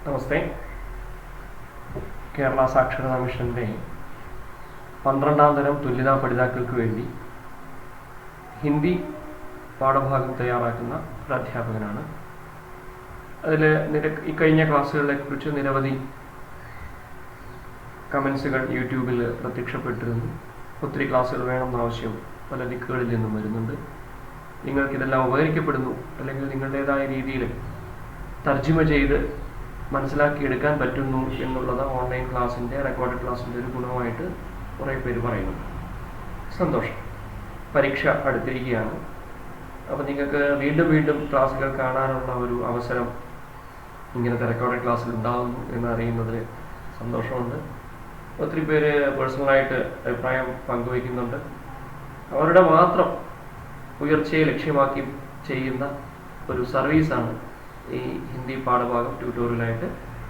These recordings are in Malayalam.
നമസ്തേ. കേരള സാക്ഷരതാ മിഷൻ്റെ 12ാം തരം തുല്യതാ പഠിതാക്കൾക്ക് വേണ്ടി ഹിന്ദി പാഠഭാഗം തയ്യാറാക്കുന്ന ഒരു അധ്യാപകനാണ്. അതിൽ ഈ കഴിഞ്ഞ ക്ലാസ്സുകളെ കുറിച്ച് നിരവധി കമൻസുകൾ യൂട്യൂബിൽ പ്രത്യക്ഷപ്പെട്ടിരുന്നു. ഒത്തിരി ക്ലാസ്സുകൾ വേണമെന്ന ആവശ്യം പല ദിക്കുകളിൽ നിന്നും വരുന്നുണ്ട്. നിങ്ങൾക്കിതെല്ലാം ഉപകരിക്കപ്പെടുന്നു, അല്ലെങ്കിൽ നിങ്ങളുടേതായ രീതിയിൽ തർജ്ജിമ ചെയ്ത് മനസ്സിലാക്കിയെടുക്കാൻ പറ്റുന്നു എന്നുള്ളത് ഓൺലൈൻ ക്ലാസ്സിൻ്റെ റെക്കോർഡ് ക്ലാസ്സിൻ്റെ ഒരു ഗുണമായിട്ട് കുറേ പേര് പറയുന്നു. സന്തോഷം. പരീക്ഷ അടുത്തിരിക്കുകയാണ്. അപ്പോൾ നിങ്ങൾക്ക് വീണ്ടും വീണ്ടും ക്ലാസ്സുകൾ കാണാനുള്ള ഒരു അവസരം ഇങ്ങനത്തെ റെക്കോർഡ് ക്ലാസ്സിൽ ഉണ്ടാകുന്നു എന്നറിയുന്നതിൽ സന്തോഷമുണ്ട്. ഒത്തിരി പേര് പേഴ്സണലായിട്ട് അഭിപ്രായം പങ്കുവയ്ക്കുന്നുണ്ട്. അവരുടെ മാത്രം ഉയർച്ചയെ ലക്ഷ്യമാക്കി ചെയ്യുന്ന ഒരു സർവീസാണ് ഈ ഹിന്ദി പാഠഭാഗം ട്യൂട്ടോറിയലായിട്ട്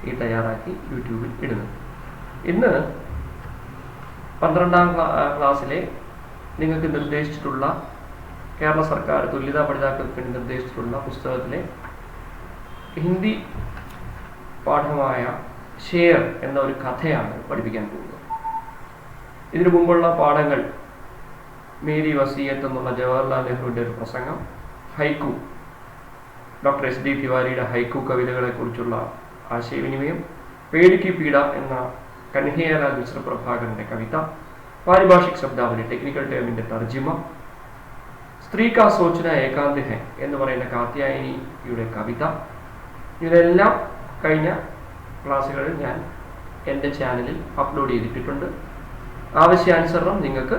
ഈ തയ്യാറാക്കി യൂട്യൂബിൽ ഇടുന്നത്. ഇന്ന് 12ാം ക്ലാസ്സിലെ നിങ്ങൾക്ക് നിർദ്ദേശിച്ചിട്ടുള്ള കേരള സർക്കാർ തുല്യതാ പഠിതാക്കൾക്ക് വേണ്ടി നിർദ്ദേശിച്ചിട്ടുള്ള പുസ്തകത്തിലെ ഹിന്ദി പാഠമായ ഷേർ എന്ന ഒരു കഥയാണ് പഠിപ്പിക്കാൻ പോകുന്നത്. ഇതിനു മുമ്പുള്ള പാഠങ്ങൾ മേരി വസീയത്ത് എന്നുള്ള ജവഹർലാൽ നെഹ്റുവിൻ്റെ ഒരു പ്രസംഗം, ഹൈക്കു ഡോക്ടർ S.D. തിവാരിയുടെ ഹൈക്കു കവിതകളെക്കുറിച്ചുള്ള ആശയവിനിമയം, പേടിക്ക് പീഡ എന്ന കൻഹയ്യലാൽ മിശ്ര പ്രഭാകരൻ്റെ കവിത, പാരിഭാഷിക് ശബ്ദാവലി ടെക്നിക്കൽ ടേമിൻ്റെ തർജിമ, സ്ത്രീ കാ സോച്ചന ഏകാന്ത് ഹെ എന്ന് പറയുന്ന കാത്യായനിയുടെ കവിത, ഇതെല്ലാം കഴിഞ്ഞ ക്ലാസ്സുകളിൽ ഞാൻ എൻ്റെ ചാനലിൽ അപ്ലോഡ് ചെയ്തിട്ടുണ്ട്. ആവശ്യാനുസരണം നിങ്ങൾക്ക്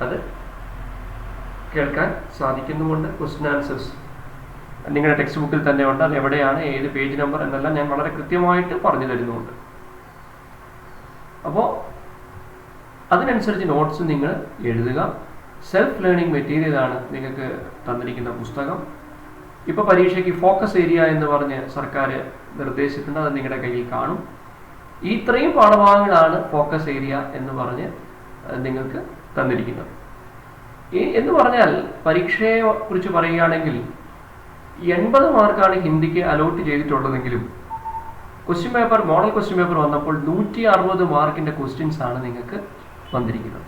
അത് കേൾക്കാൻ സാധിക്കുന്നുമുണ്ട്. ക്വസ്റ്റ്യൻ ആൻസേഴ്സ് നിങ്ങളുടെ ടെക്സ്റ്റ് ബുക്കിൽ തന്നെ ഉണ്ട്. അത് എവിടെയാണ്, ഏത് പേജ് നമ്പർ എന്നെല്ലാം ഞാൻ വളരെ കൃത്യമായിട്ട് പറഞ്ഞു തരുന്നുണ്ട്. അപ്പോൾ അതിനനുസരിച്ച് നോട്ട്സ് നിങ്ങൾ എഴുതുക. സെൽഫ് ലേണിംഗ് മെറ്റീരിയലാണ് നിങ്ങൾക്ക് തന്നിരിക്കുന്ന പുസ്തകം. ഇപ്പോൾ പരീക്ഷയ്ക്ക് ഫോക്കസ് ഏരിയ എന്ന് പറഞ്ഞ് സർക്കാർ നിർദ്ദേശിച്ചിട്ടുണ്ട്. അത് നിങ്ങളുടെ കയ്യിൽ കാണും. ഇത്രയും പാഠഭാഗങ്ങളാണ് ഫോക്കസ് ഏരിയ എന്ന് പറഞ്ഞ് നിങ്ങൾക്ക് തന്നിരിക്കുന്നത്. എന്ന് പറഞ്ഞാൽ പരീക്ഷയെ കുറിച്ച് പറയുകയാണെങ്കിൽ 80 മാർക്കാണ് ഹിന്ദിക്ക് അലോട്ട് ചെയ്തിട്ടുള്ളതെങ്കിലും question paper, model question paper വന്നപ്പോൾ 160 മാർക്കിൻ്റെ ക്വസ്റ്റ്യൻസ് ആണ് നിങ്ങൾക്ക് വന്നിരിക്കുന്നത്.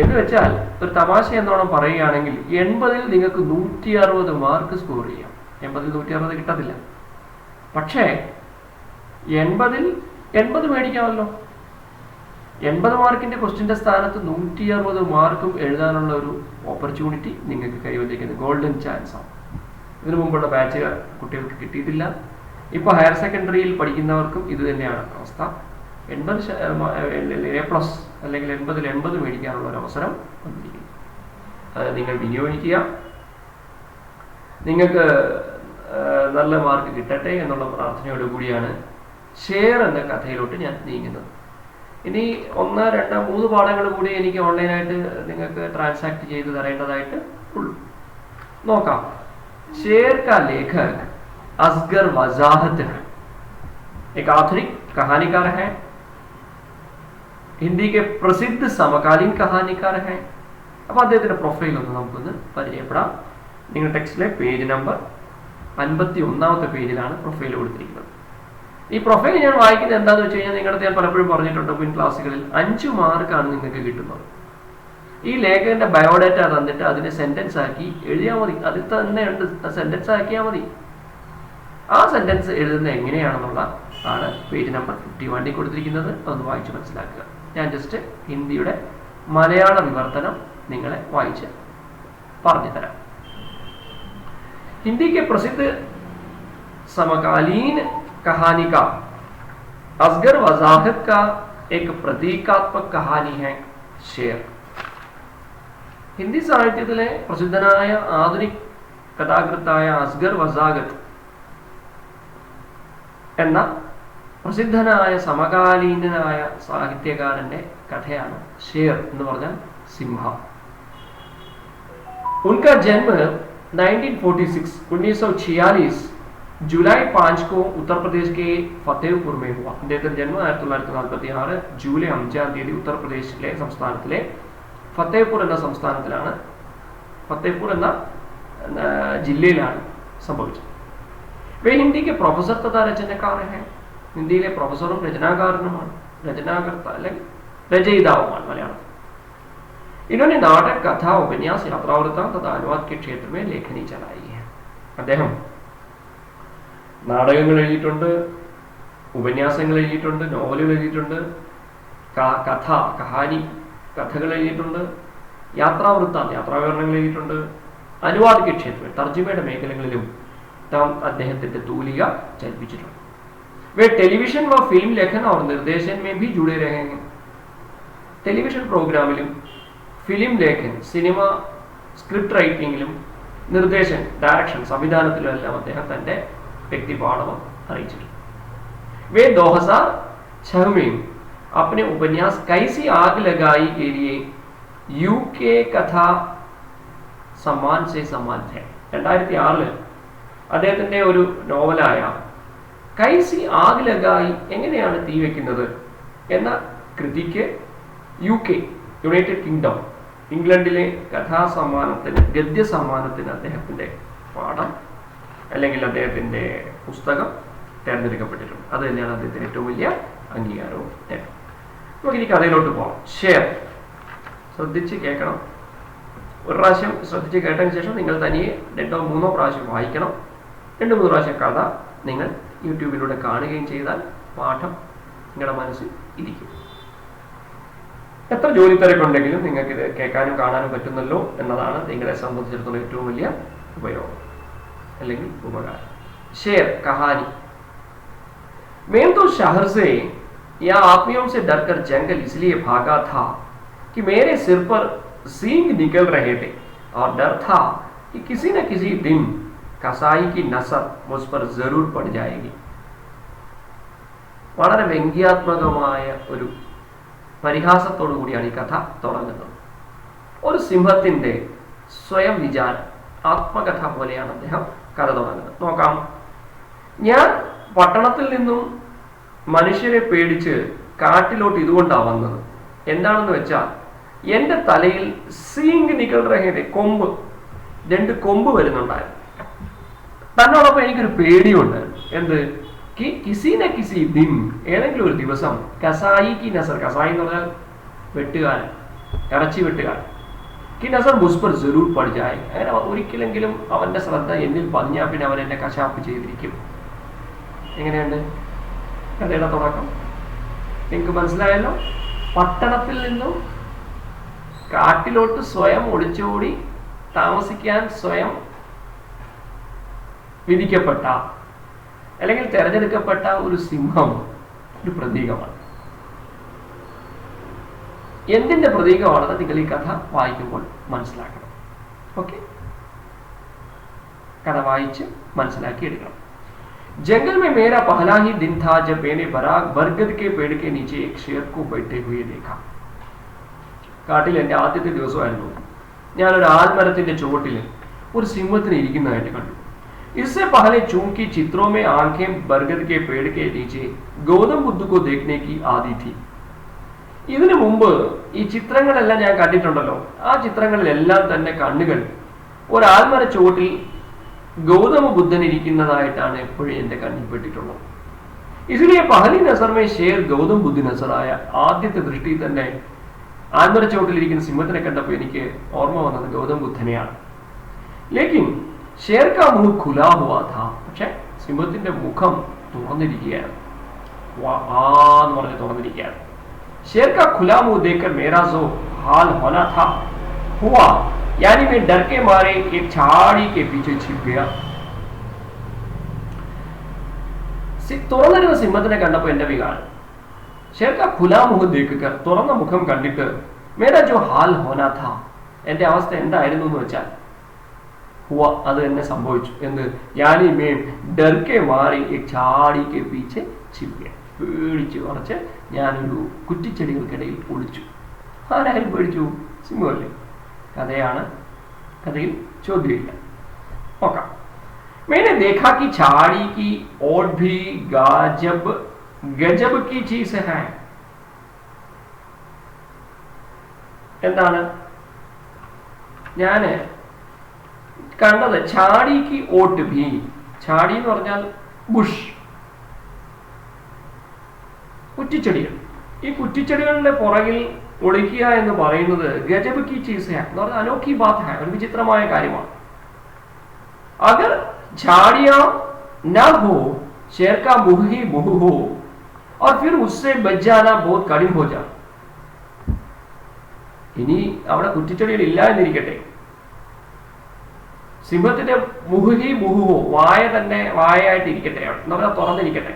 എന്ന് വെച്ചാൽ ഒരു തമാശ എന്നോണം പറയുകയാണെങ്കിൽ 80-ൽ നിങ്ങൾക്ക് 160 മാർക്ക് സ്കോർ ചെയ്യാം. 80-ൽ 160 കിട്ടത്തില്ല, പക്ഷേ 80-ൽ 80 മേടിക്കാമല്ലോ. 80 മാർക്കിൻ്റെ ക്വസ്റ്റ്യൻ്റെ സ്ഥാനത്ത് 160 മാർക്കും എഴുതാനുള്ള ഒരു ഓപ്പർച്യൂണിറ്റി നിങ്ങൾക്ക് കൈവന്നിരിക്കുന്നത് ഗോൾഡൻ ചാൻസ് ആണ്. ഇതിനു മുമ്പുള്ള ബാച്ച് കുട്ടികൾക്ക് കിട്ടിയിട്ടില്ല. ഇപ്പോൾ ഹയർ സെക്കൻഡറിയിൽ പഠിക്കുന്നവർക്കും ഇത് തന്നെയാണ് അവസ്ഥ. 80 A+ അല്ലെങ്കിൽ 80-ൽ 80 മേടിക്കാനുള്ള ഒരു അവസരം വന്നിരിക്കുന്നു. അത് നിങ്ങൾ വിനിയോഗിക്കുക. നിങ്ങൾക്ക് നല്ല മാർക്ക് കിട്ടട്ടെ എന്നുള്ള പ്രാർത്ഥനയോടുകൂടിയാണ് ഷെയർ എന്ന കഥയിലോട്ട് ഞാൻ നീങ്ങുന്നത്. ഇനി 1, 2, 3 പാഠങ്ങൾ കൂടി എനിക്ക് ഓൺലൈനായിട്ട് നിങ്ങൾക്ക് ട്രാൻസാക്ട് ചെയ്ത് തരേണ്ടതായിട്ട് ഉള്ളൂ. നോക്കാം. शेर का लेखक असगर वजाहत है, एक आधुनिक कहानीकार है, हिंदी के प्रसिद्ध समकालीन कहानीकार है. അപ്പോൾ അദ്ദേഹത്തിൻ്റെ പ്രൊഫൈൽ ഒന്ന് നമുക്കൊന്ന് പരിചയപ്പെടാം. നിങ്ങൾ ടെക്സ്റ്റിലെ പേജ് നമ്പർ 51ാമത്തെ പേജിലാണ് പ്രൊഫൈൽ കൊടുത്തിരിക്കുന്നത്. ഈ പ്രൊഫൈൽ ഞാൻ വായിക്കുന്നത് എന്താണെന്ന് വെച്ച് കഴിഞ്ഞാൽ, നിങ്ങളുടെ ഞാൻ പലപ്പോഴും പറഞ്ഞിട്ടുണ്ട് മുൻ ക്ലാസ്സുകളിൽ, 5 മാർക്കാണ് നിങ്ങൾക്ക് കിട്ടുന്നത്. ഈ ലേഖകന്റെ ബയോഡാറ്റ തന്നിട്ട് അതിനെ സെന്റൻസ് ആക്കി എഴുതിയാൽ മതി. അതിൽ തന്നെ ഉണ്ട്, സെന്റൻസ് ആക്കിയാൽ മതി. ആ സെന്റൻസ് എഴുതുന്നത് എങ്ങനെയാണെന്നുള്ള ആണ് പേജ് നമ്പർ 51 കൊടുത്തിരിക്കുന്നത്. അതൊന്ന് വായിച്ച് മനസ്സിലാക്കുക. ഞാൻ ജസ്റ്റ് ഹിന്ദിയുടെ മലയാള വിവർത്തനം നിങ്ങളെ വായിച്ച് പറഞ്ഞു തരാം. हिंदी के प्रसिद्ध समकालीन कहानीकार असगर वजाहत का एक प्रतीकात्मक कहानी है शेर. ഹിന്ദി സാഹിത്യത്തിലെ പ്രസിദ്ധനായ ആധുനിക് കഥാകൃത്തായ അസ്ഗർ വസാഗത്ത് എന്ന പ്രസിദ്ധനായ സമകാലീനനായ സാഹിത്യകാരന്റെ കഥയാണ് ഷേർ എന്ന് പറഞ്ഞാൽ സിംഹം. उनका जन्म 1946 जुलाई 5 को उत्तर प्रदेश के फतेहपुर में हुआ. അദ്ദേഹത്തിന്റെ ജന്മം 1946 ജൂലൈ 5-ാം തീയതി ഉത്തർപ്രദേശിലെ സംസ്ഥാനത്തിലെ ഫത്തേപൂർ എന്ന സംസ്ഥാനത്തിലാണ്, ഫത്തേപൂർ എന്ന जिले संभवित वे हिंदी के प्रोफेसर तथा रचनाकार हैं। ഹിന്ദിയിലെ പ്രൊഫസറും രചനാകാരനുമാണ്, രചനാകർത്ത അല്ലെങ്കിൽ രചയിതാവുമാണ് മലയാളത്തിൽ. इन्होंने नाटक, कथा, उपन्यास, यात्रावृत्तांत तथा अनुवाद के क्षेत्र में लेखनी चलाई है. അദ്ദേഹം നാടകങ്ങൾ എഴുതിയിട്ടുണ്ട്, ഉപന്യാസങ്ങൾ എഴുതിയിട്ടുണ്ട്, നോവലുകൾ എഴുതിയിട്ടുണ്ട്, കഥകൾ എഴുതിയിട്ടുണ്ട്, യാത്രാവൃത്താന്ത യാത്രാവിവരണങ്ങൾ എഴുതിയിട്ടുണ്ട്, അനുവാദിക ക്ഷേത്രം തർജ്ജിമയുടെ മേഖലകളിലും താൻ അദ്ദേഹത്തിന്റെ തൂലിക ചലിപ്പിച്ചിട്ടുണ്ട്. वे टेलीविजन व फिल्म लेखन और निर्देशन में भी जुड़े रहे हैं. ടെലിവിഷൻ പ്രോഗ്രാമിലും ഫിലിം ലേഖൻ, സിനിമ സ്ക്രിപ്റ്റ് റൈറ്റിംഗിലും നിർദ്ദേശൻ, ഡയറക്ഷൻ, സംവിധാനത്തിലും എല്ലാം അദ്ദേഹം തന്റെ വ്യക്തിപാഠം അറിയിച്ചിട്ടുണ്ട്. वे 2006 में अपने उपन्यास कैसी आग लगाई के लिए यूके कथा सम्मान से सम्मान थे. 2006 അദ്ദേഹത്തിന്റെ ഒരു നോവലായ കൈസി ആഗ് ലഗായി, എങ്ങനെയാണ് തീ വെക്കുന്നത് എന്ന കൃതിക്ക് UK യുണൈറ്റഡ് കിങ്ഡം ഇംഗ്ലണ്ടിലെ കഥാസമ്മാനത്തിന്, ഗദ്യ സമ്മാനത്തിന് അദ്ദേഹത്തിന്റെ പാഠം അല്ലെങ്കിൽ അദ്ദേഹത്തിന്റെ പുസ്തകം തിരഞ്ഞെടുക്കപ്പെട്ടിട്ടുണ്ട്. അത് തന്നെയാണ് അദ്ദേഹത്തിന് ഏറ്റവും വലിയ അംഗീകാരവും നേട്ടം. നമുക്കിനി കഥയിലോട്ട് പോകാം. ഷെയർ ശ്രദ്ധിച്ച് കേൾക്കണം. ഒരു പ്രാവശ്യം ശ്രദ്ധിച്ച് കേട്ടതിന് ശേഷം നിങ്ങൾ തനിയെ 2 or 3 പ്രാവശ്യം വായിക്കണം. 2-3 പ്രാവശ്യം കഥ നിങ്ങൾ യൂട്യൂബിലൂടെ കാണുകയും ചെയ്താൽ പാഠം നിങ്ങളുടെ മനസ്സിൽ ഇരിക്കും. എത്ര ജോലി തിരക്കുണ്ടെങ്കിലും നിങ്ങൾക്ക് ഇത് കേൾക്കാനും കാണാനും പറ്റുന്നല്ലോ എന്നതാണ് നിങ്ങളെ സംബന്ധിച്ചിടത്തോളം ഏറ്റവും വലിയ ഉപയോഗം അല്ലെങ്കിൽ ഉപകാരം. ഷെയർ കഹാനി. मैं तो शहर से या आदमियों से डरकर जंगल इसलिए भागा था कि मेरे सिर पर सींग निकल रहे थे और डर था कि किसी न किसी दिन कसाई की नसर मुझ पर जरूर पड़ जाएगी. വളരെ വ്യംഗ്യാത്മകമായ ഒരു പരിഹാസത്തോടു കൂടിയാണ് ഈ കഥ തുടങ്ങുന്നത്. ഒരു സിംഹത്തിന്റെ സ്വയം വിചാരം, ആത്മകഥ പോലെയാണ് അദ്ദേഹം കഥ തുടങ്ങുന്നത്. നോക്കാം. ഞാൻ പട്ടണത്തിൽ നിന്നും മനുഷ്യരെ പേടിച്ച് കാട്ടിലോട്ട് ഇതുകൊണ്ടാണ് വന്നത്. എന്താണെന്ന് വെച്ചാൽ എന്റെ തലയിൽ സീങ് നിക്കൽ റഹേന്റെ കൊമ്പ്, 2 കൊമ്പ് വരുന്നുണ്ടായിരുന്നു. തന്നോടൊപ്പം എനിക്കൊരു പേടിയുണ്ടായിരുന്നു. എന്ത്? കിസി ന കിസി ദിൻ, ഏതെങ്കിലും ഒരു ദിവസം കസായി കി നസർ, കസായി എന്ന് പറഞ്ഞാൽ വെട്ടുകാരൻ, ഇറച്ചി വെട്ടുകാരൻ, കി നസർ മുസ്പർ ജറൂർ പടിജായി, അങ്ങനെ ഒരിക്കലെങ്കിലും അവന്റെ ശ്രദ്ധ എന്നിൽ പതിഞ്ഞാൽ പിന്നെ അവൻ എന്നെ കശാപ്പ് ചെയ്തിരിക്കും. എങ്ങനെയുണ്ട് കഥയുടെ തുടക്കം? നിങ്ങൾക്ക് മനസ്സിലായല്ലോ. പട്ടണത്തിൽ നിന്നും കാട്ടിലോട്ട് സ്വയം ഒളിച്ചോടി താമസിക്കാൻ സ്വയം വിധിക്കപ്പെട്ട അല്ലെങ്കിൽ തെരഞ്ഞെടുക്കപ്പെട്ട ഒരു സിംഹം ഒരു പ്രതീകമാണ്. എന്തിന്റെ പ്രതീകമാണെന്ന് നിങ്ങൾ ഈ കഥ വായിക്കുമ്പോൾ മനസ്സിലാക്കണം. ഓക്കെ, കഥ വായിച്ച് മനസ്സിലാക്കി എടുക്കണം. जंगल में मेरा पहला ही दिन था जब मैंने बरगद के पेड़ के नीचे एक शेर को बैठे हुए देखा. കാട്ടിൽ എൻ്റെ ആദ്യത്തെ ദിവസമായിരുന്നു. ഞാനൊരു ആൽമരത്തിന്റെ ചുവട്ടിൽ ഒരു സിംഹത്തിന് ഇരിക്കുന്നതായിട്ട് കണ്ടു. इससे पहले चूंकि चित्रों में आंखें बरगद के पेड़ के नीचे गौतम बुद्ध को देखने की आदि थी. ഇതിനു മുമ്പ് ഈ ചിത്രങ്ങളെല്ലാം ഞാൻ കണ്ടിട്ടുണ്ടല്ലോ. ആ ചിത്രങ്ങളിലെല്ലാം തന്നെ കണ്ണുകൾ ഒരു ആൽമര ചുവട്ടിൽ ഗൗതമ ബുദ്ധൻ ഇരിക്കുന്നതായിട്ടാണ് എപ്പോഴും എന്റെ കണ്ണിൽപ്പെട്ടിട്ടുള്ളത്. ഇതിലെ പഹലി നസർമേ ഷേർ ഗൗതം ബുദ്ധ നസറായ ആദ്യത്തെ ദൃഷ്ടി തന്നെ ആൽമര ചുവട്ടിലിരിക്കുന്ന സിംഹത്തിനെ കണ്ടപ്പോൾ എനിക്ക് ഓർമ്മ വന്നത് ഗൗതം ബുദ്ധനെയാണ്. ലേക്കിൻ ഷേർ കാ മുഹ് ഖുലാ ഹുവാ ഥാ, പക്ഷെ സിംഹത്തിന്റെ മുഖം തുറന്നിരിക്കുകയാണ്. എന്ന് പറഞ്ഞ് തുറന്നിരിക്കുകയാണ്. ഷേർ കാ ഖുലാ മുഹ് ദേഖ്കർ മേരാ സോ ഹാൽ ഹോനാ ഥാ ഹുവാ, यानी मैं डर के मारे एक झाड़ी के पीछे छिप गया. തുറന്നിരുന്ന സിംഹത്തിനെ കണ്ടപ്പോൾ എന്റെ വികാരം ഷേർക്ക ഖുലാ മുഹ് ദേഖ്കർ, തുറന്ന മുഖം കണ്ടിട്ട് മേരാ ജോ ഹാൽ ഹോനാ ഥാ, എന്റെ അവസ്ഥ എന്തായിരുന്നു എന്ന് വെച്ചാൽ ഹുവ, അത് തന്നെ സംഭവിച്ചു. എന്ത്? यानी मैं डर के मारे एक झाड़ी के पीछे छिप गया. പേടിച്ചു കുറച്ച് ഞാനൊരു കുറ്റിച്ചെടികൾക്കിടയിൽ ഒളിച്ചു. ആരായാലും പേടിച്ചു, സിംഹമല്ലേ. കഥയാണ്, കഥയിൽ ചോദ്യമില്ല. നോക്കാം. मैंने देखा कि झाड़ी की और भी गजब की चीज है. എന്താണ് ഞാന് കണ്ടത്? ഛാടി കി ഓട്ട് ഭി, ഛാടി എന്ന് പറഞ്ഞാൽ ബുഷ്, കുറ്റിച്ചെടികൾ. ഈ കുറ്റിച്ചെടികളുടെ പുറകിൽ ഒളിക്കുക എന്ന് പറയുന്നത് ഗജബ് കി ചീസ് ഹൈ എന്ന് പറഞ്ഞാൽ അനോഖി ബാത് ഹൈ, ഒരു വിചിത്രമായ കാര്യമാണ്. അഗർ झाड़ियां ना हो, शेर का मुंह ही मुंह हो और फिर उससे बच जाना बहुत कठिन हो जाए. ഇനി അവിടെ കുറ്റിച്ചെടികൾ ഇല്ല എന്നിരിക്കട്ടെ, സിംഹത്തിന്റെ മുഹി മുഹുഹോ, വായ തന്നെ വായായിട്ട് ഇരിക്കട്ടെ, എന്ന് പറഞ്ഞാൽ തുറന്നിരിക്കട്ടെ.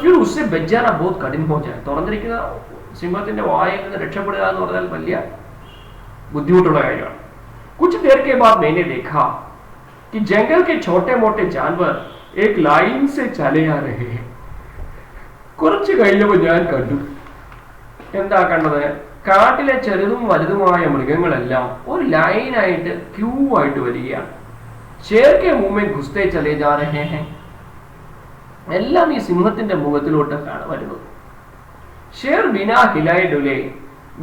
ഫിർ ഉസ്സെ ബച്ച് ജാന ബഹുത് കഠിൻ ഹോ ജാए. തുറന്നിരിക്കുന്ന സിംഹത്തിന്റെ വായയിൽ നിന്ന് രക്ഷപ്പെടുക എന്ന് പറഞ്ഞാൽ വലിയ ബുദ്ധിമുട്ടുള്ള കാര്യമാണ്. കുछ देर के बाद मैंने देखा कि जंगल के छोटे मोटे जानवर एक लाइन से चले आ रहे हैं. കുറച്ച് കഴിഞ്ഞപ്പോൾ ഞാൻ കണ്ടു. എന്താ കണ്ടത്? കാട്ടിലെ ചെറുതും വലുതുമായ മൃഗങ്ങളെല്ലാം ഒരു ലൈനായിട്ട് ക്യൂ ആയിട്ട് വരികയാണ്. ഷേർ കെ മുഹ് മേ ഘുസ്തേ ചലേ ജാ രഹേ ഹൈ. എല്ലാം ഈ സിംഹത്തിന്റെ മുഖത്തിലോട്ടാണ് വരുന്നത്. ഷേർ ബിനാ ഹിലായെ ഡുലേ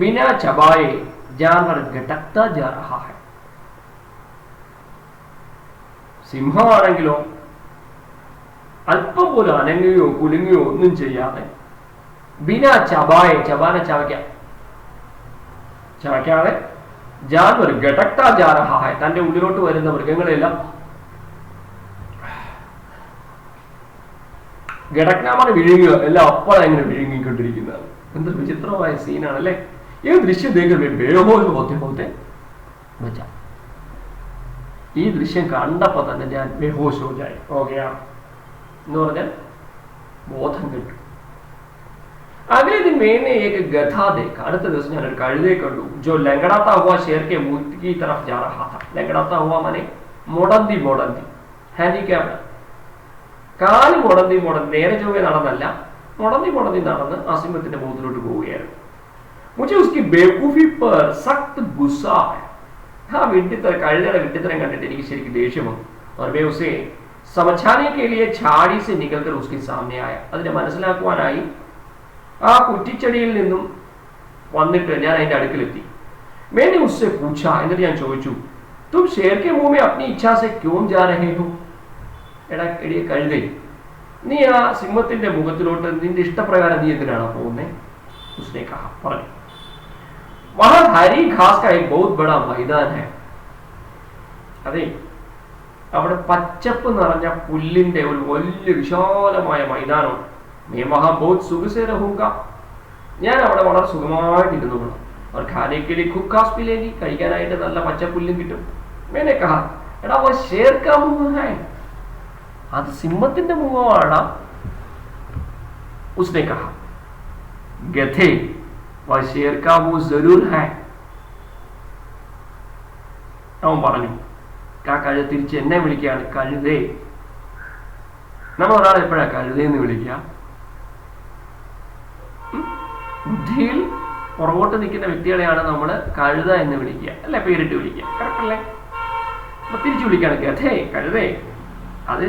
ബിനാ ചബായെ ജാൻവർ ഘടക്താ ജാ രഹാ ഹൈ. സിംഹമാണെങ്കിലോ അല്പം പോലും അനങ്ങുകയോ കുലുങ്ങുകയോ ഒന്നും ചെയ്യാതെ ബിനാ ചബായെ, ചബാനെ ചവയ്ക്കാതെ ജാൻവർ ഘടക്താ ജാ രഹാ ഹൈ, തന്റെ ഉള്ളിലോട്ട് വരുന്ന മൃഗങ്ങളെല്ലാം ഘടക്നാമാണ് വിഴുങ്ങുക, എല്ലാം അപ്പോഴാണ് ഇങ്ങനെ വിഴുങ്ങിക്കൊണ്ടിരിക്കുന്നത്. എന്തൊരു വിചിത്രമായ സീനാണ് അല്ലേ? ഈ ദൃശ്യം ഈ ദൃശ്യം കണ്ടപ്പോ തന്നെ ഞാൻ ബേഹോഷ് ഓകെയാണ് എന്ന് പറഞ്ഞാൽ ബോധം കിട്ടും. अगले दिन मैंने एक गधा देखा. അടുത്ത ദിവസം ഞാൻ ഒരു കഴുതയെ കണ്ടു. जो लंगड़ाता हुआ शेर के मुंह की तरफ जा रहा था. लंगड़ाता हुआ माने മുടന്തി ഹാൻഡിക്യാപ്ഡ്. കാല് മുടന്തി നേരെ ചൊവ്വേ നടന്നല്ല, മുടന്തി നടന്ന് ആ സിംഹത്തിന്റെ മുഖത്തിലോട്ട് പോവുകയായിരുന്നു. मुझे उसकी बेवकूफी पर सख्त गुस्सा आया. हाँ, കഴുതയുടെ വിഡ്ഢിത്തരം കണ്ടിട്ട് എനിക്ക് ശരിക്കും ദേഷ്യം വന്നു. और मैं उसे समझाने के लिए झाड़ी से निकलकर उसके सामने आया. അതിനെ മനസ്സിലാക്കുവാനായി ആ കുറ്റിച്ചെടിയിൽ നിന്നും വന്നിട്ട് ഞാൻ അതിന്റെ അടുക്കലെത്തി. मैंने उससे पूछा, എന്നിട്ട് ഞാൻ ചോദിച്ചു, तुम शेर के मुंह में अपनी इच्छा से क्यों जा रहे हो? എടാ എടിയെ കഴുതേ, നീ ആ സിംഹത്തിന്റെ മുഖത്തിലോട്ട് നിന്റെ ഇഷ്ടപ്രകാരം നീ എന്തിനാണ് പോകുന്നത്? उसने कहा, പറഞ്ഞു, वहां हरी घास का एक बहुत बड़ा मैदान है. അതെ, അവിടെ പച്ചപ്പ് നിറഞ്ഞ പുല്ലിന്റെ ഒരു വലിയ വിശാലമായ മൈതാനമാണ്. मैं वहां बहुत सुख से रहूंगा. ഞാൻ അവിടെ വളരെ സുഖമായിട്ട് ഇരുന്നുകൊള്ളാം. और खाने के लिए खूब घास मिलेगी. കഴിക്കാനായിട്ട് നല്ല പച്ചപ്പുല്ലും കിട്ടും. मैंने कहा, എടാ वो शेर का मुंह है. അത് സിംഹത്തിന്റെ മുഖമാണ്. उसने कहा, गधे वो शेर का मुंह जरूर है. അവൻ പറഞ്ഞു. കഴുത തിരിച്ച് എന്നെ വിളിക്കുകയാണ് കഴുതേ. നമ്മൾ ഒരാളെ എപ്പോഴാ കഴുതയെന്ന് വിളിക്കുക? ബുദ്ധിയിൽ പുറകോട്ട് നിൽക്കുന്ന വ്യക്തികളെയാണ് നമ്മൾ കഴുത എന്ന് വിളിക്കുക, അല്ലെ? പേരിട്ട് വിളിക്കുക, കറക്റ്റ് അല്ലേ? അപ്പൊ തിരിച്ചു വിളിക്കുകയാണ് ഗധേ, കഴുതേ. അത്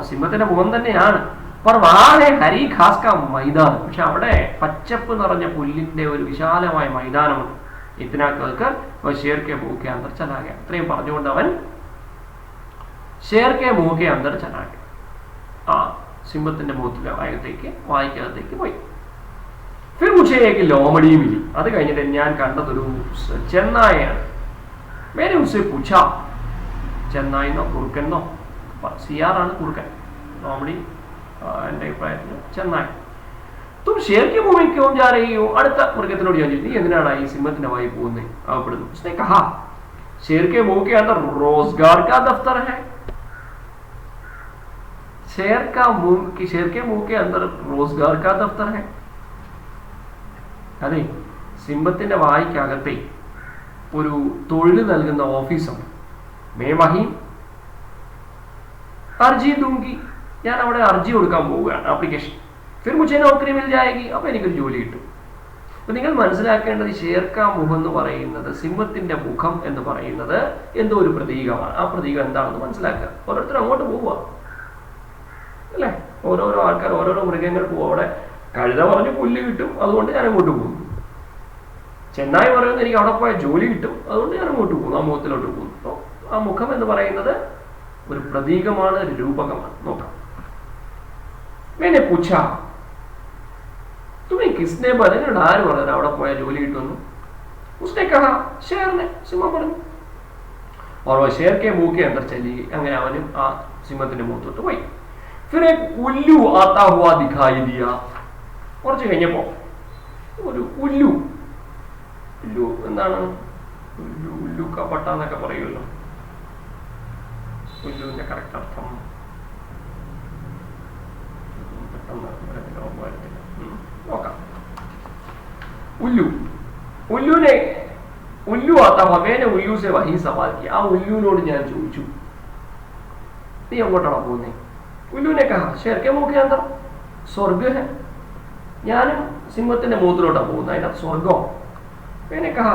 സിംഹത്തിന്റെ മുഖം തന്നെയാണ്. ഹരി ഖാസ് കാ മൈതാൻ. പക്ഷെ അവിടെ പച്ചപ്പ് നിറഞ്ഞ പുല്ലിന്റെ ഒരു വിശാലമായ മൈതാനമുണ്ട്. ഇത്തിനാ കേൾക്കർ ഷേർ കെ മുഹ് കെ അന്തർ ചലാ ഗയ. ഇത്രയും പറഞ്ഞുകൊണ്ട് അവൻ ഷേർ കെ മുഹ് കെ അന്തർ ചലാ ഗയ. ആ സിംഹത്തിന്റെ മുഖത്തിലെ വായിക്കകത്തേക്ക് പോയി. ഫിർ മുझे एक ലോമഡി മിലി. അത് കഴിഞ്ഞിട്ട് ഞാൻ കണ്ടതൊരു ചെന്നായയാണ്. मैंने उससे पूछा, ചെന്നായിന്നോ കുറുക്കനോ? സിയാറാണ് കുറുക്കൻ, ലോമഡി എന്റെ അഭിപ്രായത്തിൽ ചെന്നായി. തും ഷേർ കെ മുഹ് മേ ക്യോं जा रही हो? അടുത്ത മൃഗത്തിനോട് ഞാൻ ചോദിച്ചു, നീ എന്തിനാണ് ഈ സിംഹത്തിന്റെ വായി പോകുന്നത്? ആവപ്പെടുന്നു. उसने कहा, शेर के मुंह के अंदर रोजगार का दफ्तर है. शेर के मुंह के अंदर रोजगार का दफ्तर है. അതെ, സിംഹത്തിന്റെ വായിക്കകത്തെ ഒരു തൊഴിൽ നൽകുന്ന ഓഫീസുണ്ട്. मैं वहीं अर्जी दूंगी. ഞാൻ അവിടെ അർജി കൊടുക്കാൻ പോവുകയാണ്, ആപ്ലിക്കേഷൻ. फिर मुझे नौकरी मिल जाएगी. അപ്പൊ എനിക്കൊരു ജോലി കിട്ടും. അപ്പൊ നിങ്ങൾ മനസ്സിലാക്കേണ്ടത് ഷേർ കാ മുഹ് എന്ന് പറയുന്നത്, സിംഹത്തിന്റെ മുഖം എന്ന് പറയുന്നത് എന്തോ ഒരു പ്രതീകമാണ്. ആ പ്രതീകം എന്താണെന്ന് മനസ്സിലാക്കുക. ഓരോരുത്തർ അങ്ങോട്ട് പോവുക, അല്ലേ? ഓരോരോ ആൾക്കാർ, ഓരോരോ മൃഗങ്ങൾ പോവും. അവിടെ കഴുത പറഞ്ഞു പുല്ല് കിട്ടും, അതുകൊണ്ട് ഞാൻ അങ്ങോട്ട് പോകുന്നു. ചെന്നായി പറയുന്നത് എനിക്ക് അവിടെ പോയാൽ ജോലി കിട്ടും, അതുകൊണ്ട് ഞാൻ അങ്ങോട്ട് പോകുന്നു, ആ മുഖത്തിലോട്ട് പോകുന്നു. അപ്പോൾ ആ മുഖം എന്ന് പറയുന്നത് ഒരു പ്രതീകമാണ്, ഒരു രൂപകമാണ്. നോക്കാം. मैंने पूछा, किसने बने आര് പറഞ്ഞു അവിടെ പോയ ജോലി കിട്ടുമെന്ന്? उसने कहा शेर ने, സിംഹം പറഞ്ഞു. और वो शेर के मुंह के अंदर चली गई. അങ്ങനെ അവനും ആ സിംഹത്തിന്റെ മുഖത്തോട്ട് പോയി. फिर एक उल्लू आता हुआ दिखाई दिया. കുറച്ച് കഴിഞ്ഞപ്പോ ഒരു ഉല്ലു, ഉല്ലു എന്താണ്, ഉല്ലു ഉല്ലുക്ക പട്ട എന്നൊക്കെ പറയുമല്ലോ. ഉല്ലുവിന്റെ കറക്റ്റ് അർത്ഥം നോക്കാം. ഉല്ലു, ഉല്ലുവിനെ ഉല്ലു ആത്ത ഹവേനെ ഉല്ലു സെ വഹി സവാൽ കിയ. ആ ഉല്ലുവിനോട് ഞാൻ ചോദിച്ചു, നീ എങ്ങോട്ടാണ് പോകുന്നത്? ഉല്ലുവിനെ കഹാ ഷേർ കെ മുഖ के अंदर സ്വർഗ है. ഞാനും സിംഹത്തിന്റെ മുഖത്തിലോട്ടാണ് പോകുന്നത്, അതിനകത്ത് സ്വർഗോ? मैंने कहा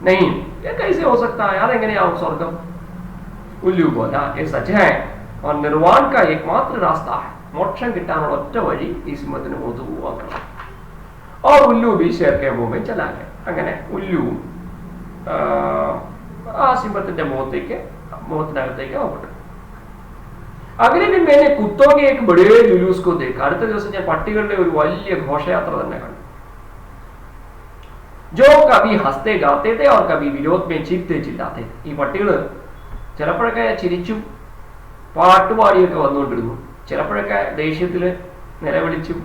नहीं, ये कैसे हो सकता है, അതെങ്ങനെയാവും സ്വർഗം? ഉല്ലു बोला ये सच है और निर्वाण का एकमात्र रास्ता है. മോക്ഷം കിട്ടാനുള്ള ഒറ്റ വഴി ഈ സിംഹത്തിന് മുഖത്ത് പോവാന്നുള്ളത്. और उल्लू भी शेर के मुंह में चला गया. അങ്ങനെ ഉല്ലുവും ആ സിംഹത്തിന്റെ മുഖത്തിനകത്തേക്ക് നോക്കട്ടെ. अगले दिन मैंने कुत्तों के एक बड़े जुलूस को देखा. അടുത്ത ദിവസം ഞാൻ പട്ടികളുടെ ഒരു വലിയ ഘോഷയാത്ര തന്നെ കണ്ടു. जो कभी हंसते गाते थे और कभी विरोध में चीखते चिल्लाते थे. ഈ പട്ടികള് ചിലപ്പോഴൊക്കെ ചിരിച്ചും പാട്ടുപാടിയൊക്കെ വന്നുകൊണ്ടിരുന്നു, ചിലപ്പോഴൊക്കെ ദേഷ്യത്തില് നിലവിളിച്ചും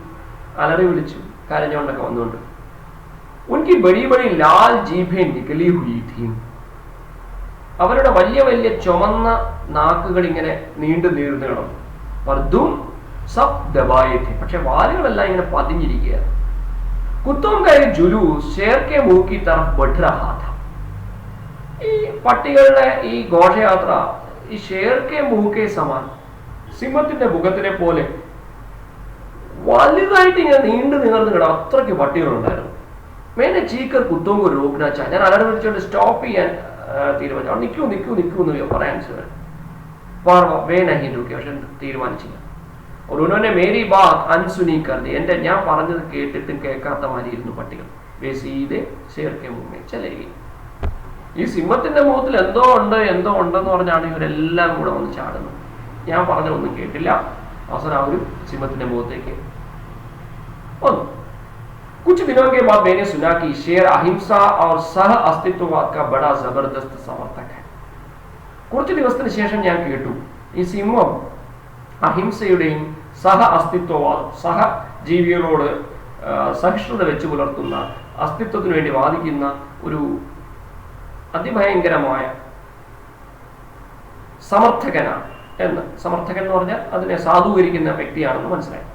അലറി വിളിച്ചും കരഞ്ഞുകൊണ്ടൊക്കെ വന്നുകൊണ്ട്. ഉൻകി ബഡി ബഡി ലാൽ ജീഭേ നികലി ഹുയി थी. അവരുടെ വലിയ വലിയ ചുമന്ന നാക്കുകൾ ഇങ്ങനെ നീണ്ടു നീർന്നു കിടന്നു. വർദ്ധും സബ് ദബായേ थे. പക്ഷെ വാലുകളെല്ലാം ഇങ്ങനെ പതിഞ്ഞിരിക്കുകയാണ്. കുത്തോം का एक जुलूस शेर के मुंह की तरफ बढ़ रहा था. ഈ പട്ടികളുടെ ഈ ഘോഷയാത്ര ഈ ഷേർ കെ മുഹ് കെ സമാൻ, സിംഹത്തിന്റെ മുഖത്തിനെ പോലെ വലുതായിട്ട് ഇങ്ങനെ നീണ്ടു നിവർന്നു കിട അത്രയ്ക്ക് പട്ടികളുണ്ടായിരുന്നു. മേനെ ചീക്കർ കുത്തോം को रोकना चाहा. ഞാൻ അലറി വിളിച്ചുകൊണ്ട് സ്റ്റോപ്പ് ചെയ്യാൻ തീരുമാനിച്ചു. അവിടെ നിൽക്കൂ നിൽക്കൂ നിൽക്കൂ എന്ന് പറയാൻ പക്ഷെ തീരുമാനിച്ചില്ല. और उन्होंने मेरी बात अनसुनी कर दी. എന്റെ ഞാൻ പറഞ്ഞത് കേട്ടിട്ടും കേൾക്കാത്ത മാതിരി ഇരുന്നു പട്ടികൾ. वे सीधे शेर के मुंह में चले गई. ഈ സിംഹത്തിന്റെ മുഖത്തിൽ എന്തോ ഉണ്ടെന്ന് പറഞ്ഞാണ് ഇവരെല്ലാം കൂടെ വന്ന് ചാടുന്നത്. ഞാൻ പറഞ്ഞതൊന്നും കേട്ടില്ല. അവസാനം അവരും സിംഹത്തിന്റെ മുഖത്തേക്ക് വന്നു. कुछ दिनों के बाद मैंने सुना कि शेर अहिंसा और सह अस्तित्ववाद का बड़ा जबरदस्त समर्थक है. കുറച്ച് ദിവസത്തിന് ശേഷം ഞാൻ കേട്ടു ഈ സിംഹം അഹിംസയുടെയും സഹ അസ്തിത്വവാദം, സഹജീവികളോട് സഹിഷ്ണുത വെച്ച് പുലർത്തുന്ന, അസ്തിത്വത്തിന് വേണ്ടി വാദിക്കുന്ന ഒരു അതിഭയങ്കരമായ സമർത്ഥകനാണ് എന്ന്. സമർത്ഥകൻ എന്ന് പറഞ്ഞാൽ അതിനെ സാധൂകരിക്കുന്ന വ്യക്തിയാണെന്ന് മനസ്സിലായി.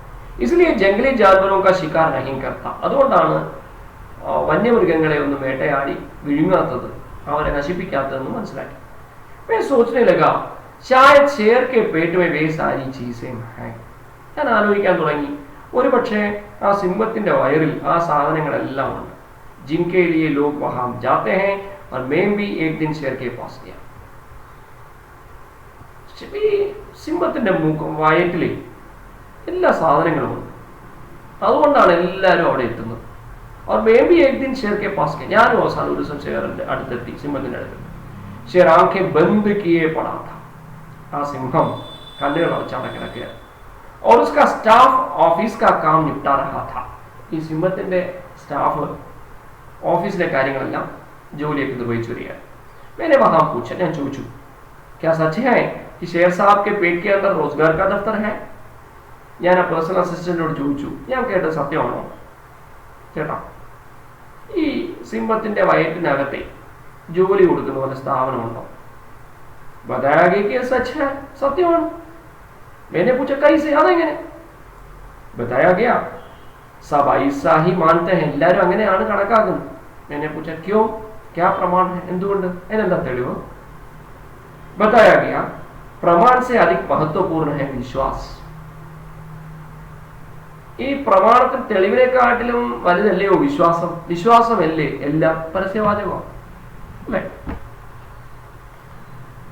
इसलिए जंगली जानवरों का शिकार नहीं करता. അതുകൊണ്ടാണ് വന്യമൃഗങ്ങളെ ഒന്നും വേട്ടയാടി വിഴുങ്ങാത്തത്, അവരെ നശിപ്പിക്കാത്തതെന്ന് മനസ്സിലാക്കി. मैं सोचने लगा शायद शेर के पेट में वे सारी चीजें हैं. ഞാൻ ആലോചിക്കാൻ തുടങ്ങി, ഒരു പക്ഷേ ആ സിംഹത്തിന്റെ വയറിൽ ആ സാധനങ്ങളെല്ലാം ഉണ്ട്. जिनके लिए लोग वहां जाते हैं और मैं भी एक दिन शेर के पास गया. സിംഹത്തിന്റെ വയറ്റിലെ എല്ലാ സാധനങ്ങളും ഉണ്ട്, അതുകൊണ്ടാണ് എല്ലാവരും അവിടെ എത്തുന്നത്. और मैं भी एक दिन शेर के पास गया. ഞാനും അവസാനം ഒരു ദിവസം ഷേറിന്റെ അടുത്തെത്തി, സിംഹത്തിന്റെ അടുത്ത്. शेर आंखें बंद किए पड़ा था. ആ സിംഹം കണ്ണുകൾ അടച്ചാണ് കിടക്കുകയാണ്. और उसका स्टाफ ऑफिस का काम निपटा रहा था. ഈ സിംഹത്തിന്റെ സ്റ്റാഫ് ഓഫീസിലെ കാര്യങ്ങളെല്ലാം ജോലിയൊക്കെ നിർവഹിച്ചു വരികയാണ്. मैंने वहां पूछा, ഞാൻ ചോദിച്ചു, क्या सच है कि शेर साहब के पेट के अंदर रोजगार का दफ्तर है? ഞാൻ ആ പേഴ്സണൽ അസിസ്റ്റന്റിനോട് ചോദിച്ചു, ഞാൻ കേട്ടത് സത്യമാണോ ചേട്ടാ, ഈ സിംഹത്തിന്റെ വയറ്റിനകത്തെ ജോലി കൊടുക്കുന്ന പോലെ സ്ഥാപനമുണ്ടോ? സത്യമാണ്. मैंने पूछा कैसे, അതെങ്ങനെ? बताया गया सब ऐसा ही मानते हैं. എല്ലാവരും അങ്ങനെയാണ് കണക്കാക്കുന്നത്. मैंने पूछा क्यों, क्या प्रमाण है, എന്തുകൊണ്ട്, അതിനെന്താ തെളിവ്? बताया गया प्रमाण से अधिक महत्वपूर्ण है विश्वास. ഈ പ്രമാണത്തിൽ തെളിവിനെക്കാട്ടിലും വലുതല്ലയോ വിശ്വാസം? വിശ്വാസമല്ലേ എല്ലാം? പരസ്യവാചകമാണ് അല്ലെ?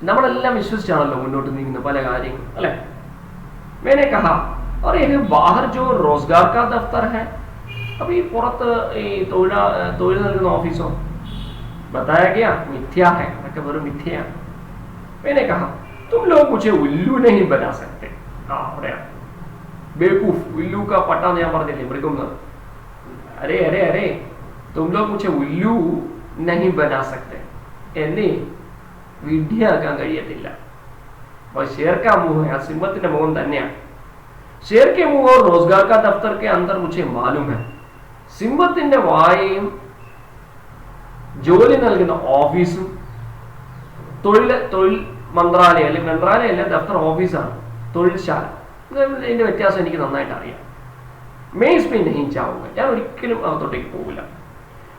നമ്മളെല്ലാം വിശ്വസിച്ചാണല്ലോ മുന്നോട്ട് നീങ്ങുന്ന പല കാര്യങ്ങൾ അല്ലെ? मैंने कहा और ये बाहर जो रोजगार का दफ्तर है, अभी പുറത്ത് ഈ തൊഴിൽ നൽകുന്ന ഓഫീസോ? बताया गया मिथ्या है, अതൊക്കെ വെറും മിഥ്യയാണ്. मैंने कहा तुम लोग मुझे उल्लू नहीं बना सकते. അവിടെയാണ് ബേക്കൂഫ്, ഉല്ലു കാ പട്ട എന്ന് ഞാൻ പറഞ്ഞില്ലേ, മൃഗം. अरे अरे अरे तुम लोग मुझे उल्लू नहीं बना सकते, എന്നെ വിഡ്ഢിയാക്കാൻ കഴിയത്തില്ല. और शेर का मुंह है, സിംഹത്തിന്റെ മുഖം തന്നെയാണ്. शेर के मुंह और रोजगार का दफ्तर के अंदर मुझे मालूम है. സിംഹത്തിന്റെ വായയും ജോലി നൽകുന്ന ഓഫീസും തൊഴിൽ മന്ത്രാലയം അല്ലെങ്കിൽ മന്ത്രാലയം അല്ല, ദഫ്തർ ഓഫീസാണ്, തൊഴിൽശാല. ഇതിന്റെ വ്യത്യാസം എനിക്ക് നന്നായിട്ട് അറിയാം. मैं इसमें नहीं जाऊंगा, ഞാൻ ഒരിക്കലും അകത്തോട്ടേക്ക് പോകില്ല.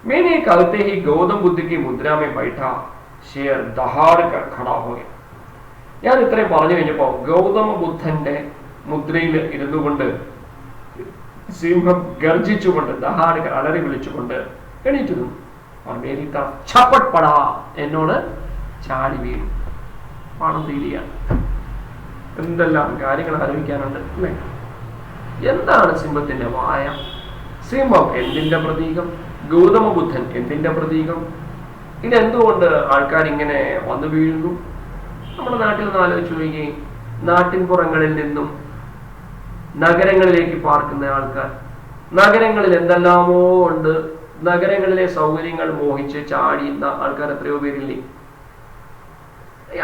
मैंने कहते ही गौतम बुद्ध की मुद्रा में बैठा शेर दहाड़ कर खड़ा हो गया. ഞാൻ ഇത്രയും പറഞ്ഞു കഴിഞ്ഞപ്പോ ഗൗതമ ബുദ്ധന്റെ മുദ്രയിൽ ഇരുന്നു കൊണ്ട് സിംഹം ഗർജിച്ചുകൊണ്ട് ദഹാട് അലറി വിളിച്ചുകൊണ്ട് എണീറ്റു നിന്നു. എന്നോട് ചാടി വീണു. പണം തീരുകയാണ്. എന്തെല്ലാം കാര്യങ്ങൾ ആലോചിക്കാനുണ്ട് അല്ലേ? എന്താണ് സിംഹത്തിന്റെ വായ? സിംഹം എന്തിന്റെ പ്രതീകം? ഗൗതമ ബുദ്ധൻ എന്തിന്റെ പ്രതീകം? ഇതെന്തുകൊണ്ട് ആൾക്കാർ ഇങ്ങനെ വന്നു വീഴുന്നു? നമ്മുടെ നാട്ടിൽ നിന്ന് ആലോചിച്ചു നോക്കി. നാട്ടിൻപുറങ്ങളിൽ നിന്നും നഗരങ്ങളിലേക്ക് പാർക്കുന്ന ആൾക്കാർ, നഗരങ്ങളിൽ എന്തെല്ലാമോ ഉണ്ട്, നഗരങ്ങളിലെ സൗകര്യങ്ങൾ മോഹിച്ച് ചാടിയുന്ന ആൾക്കാർ എത്രയോ പേരില്ലേ?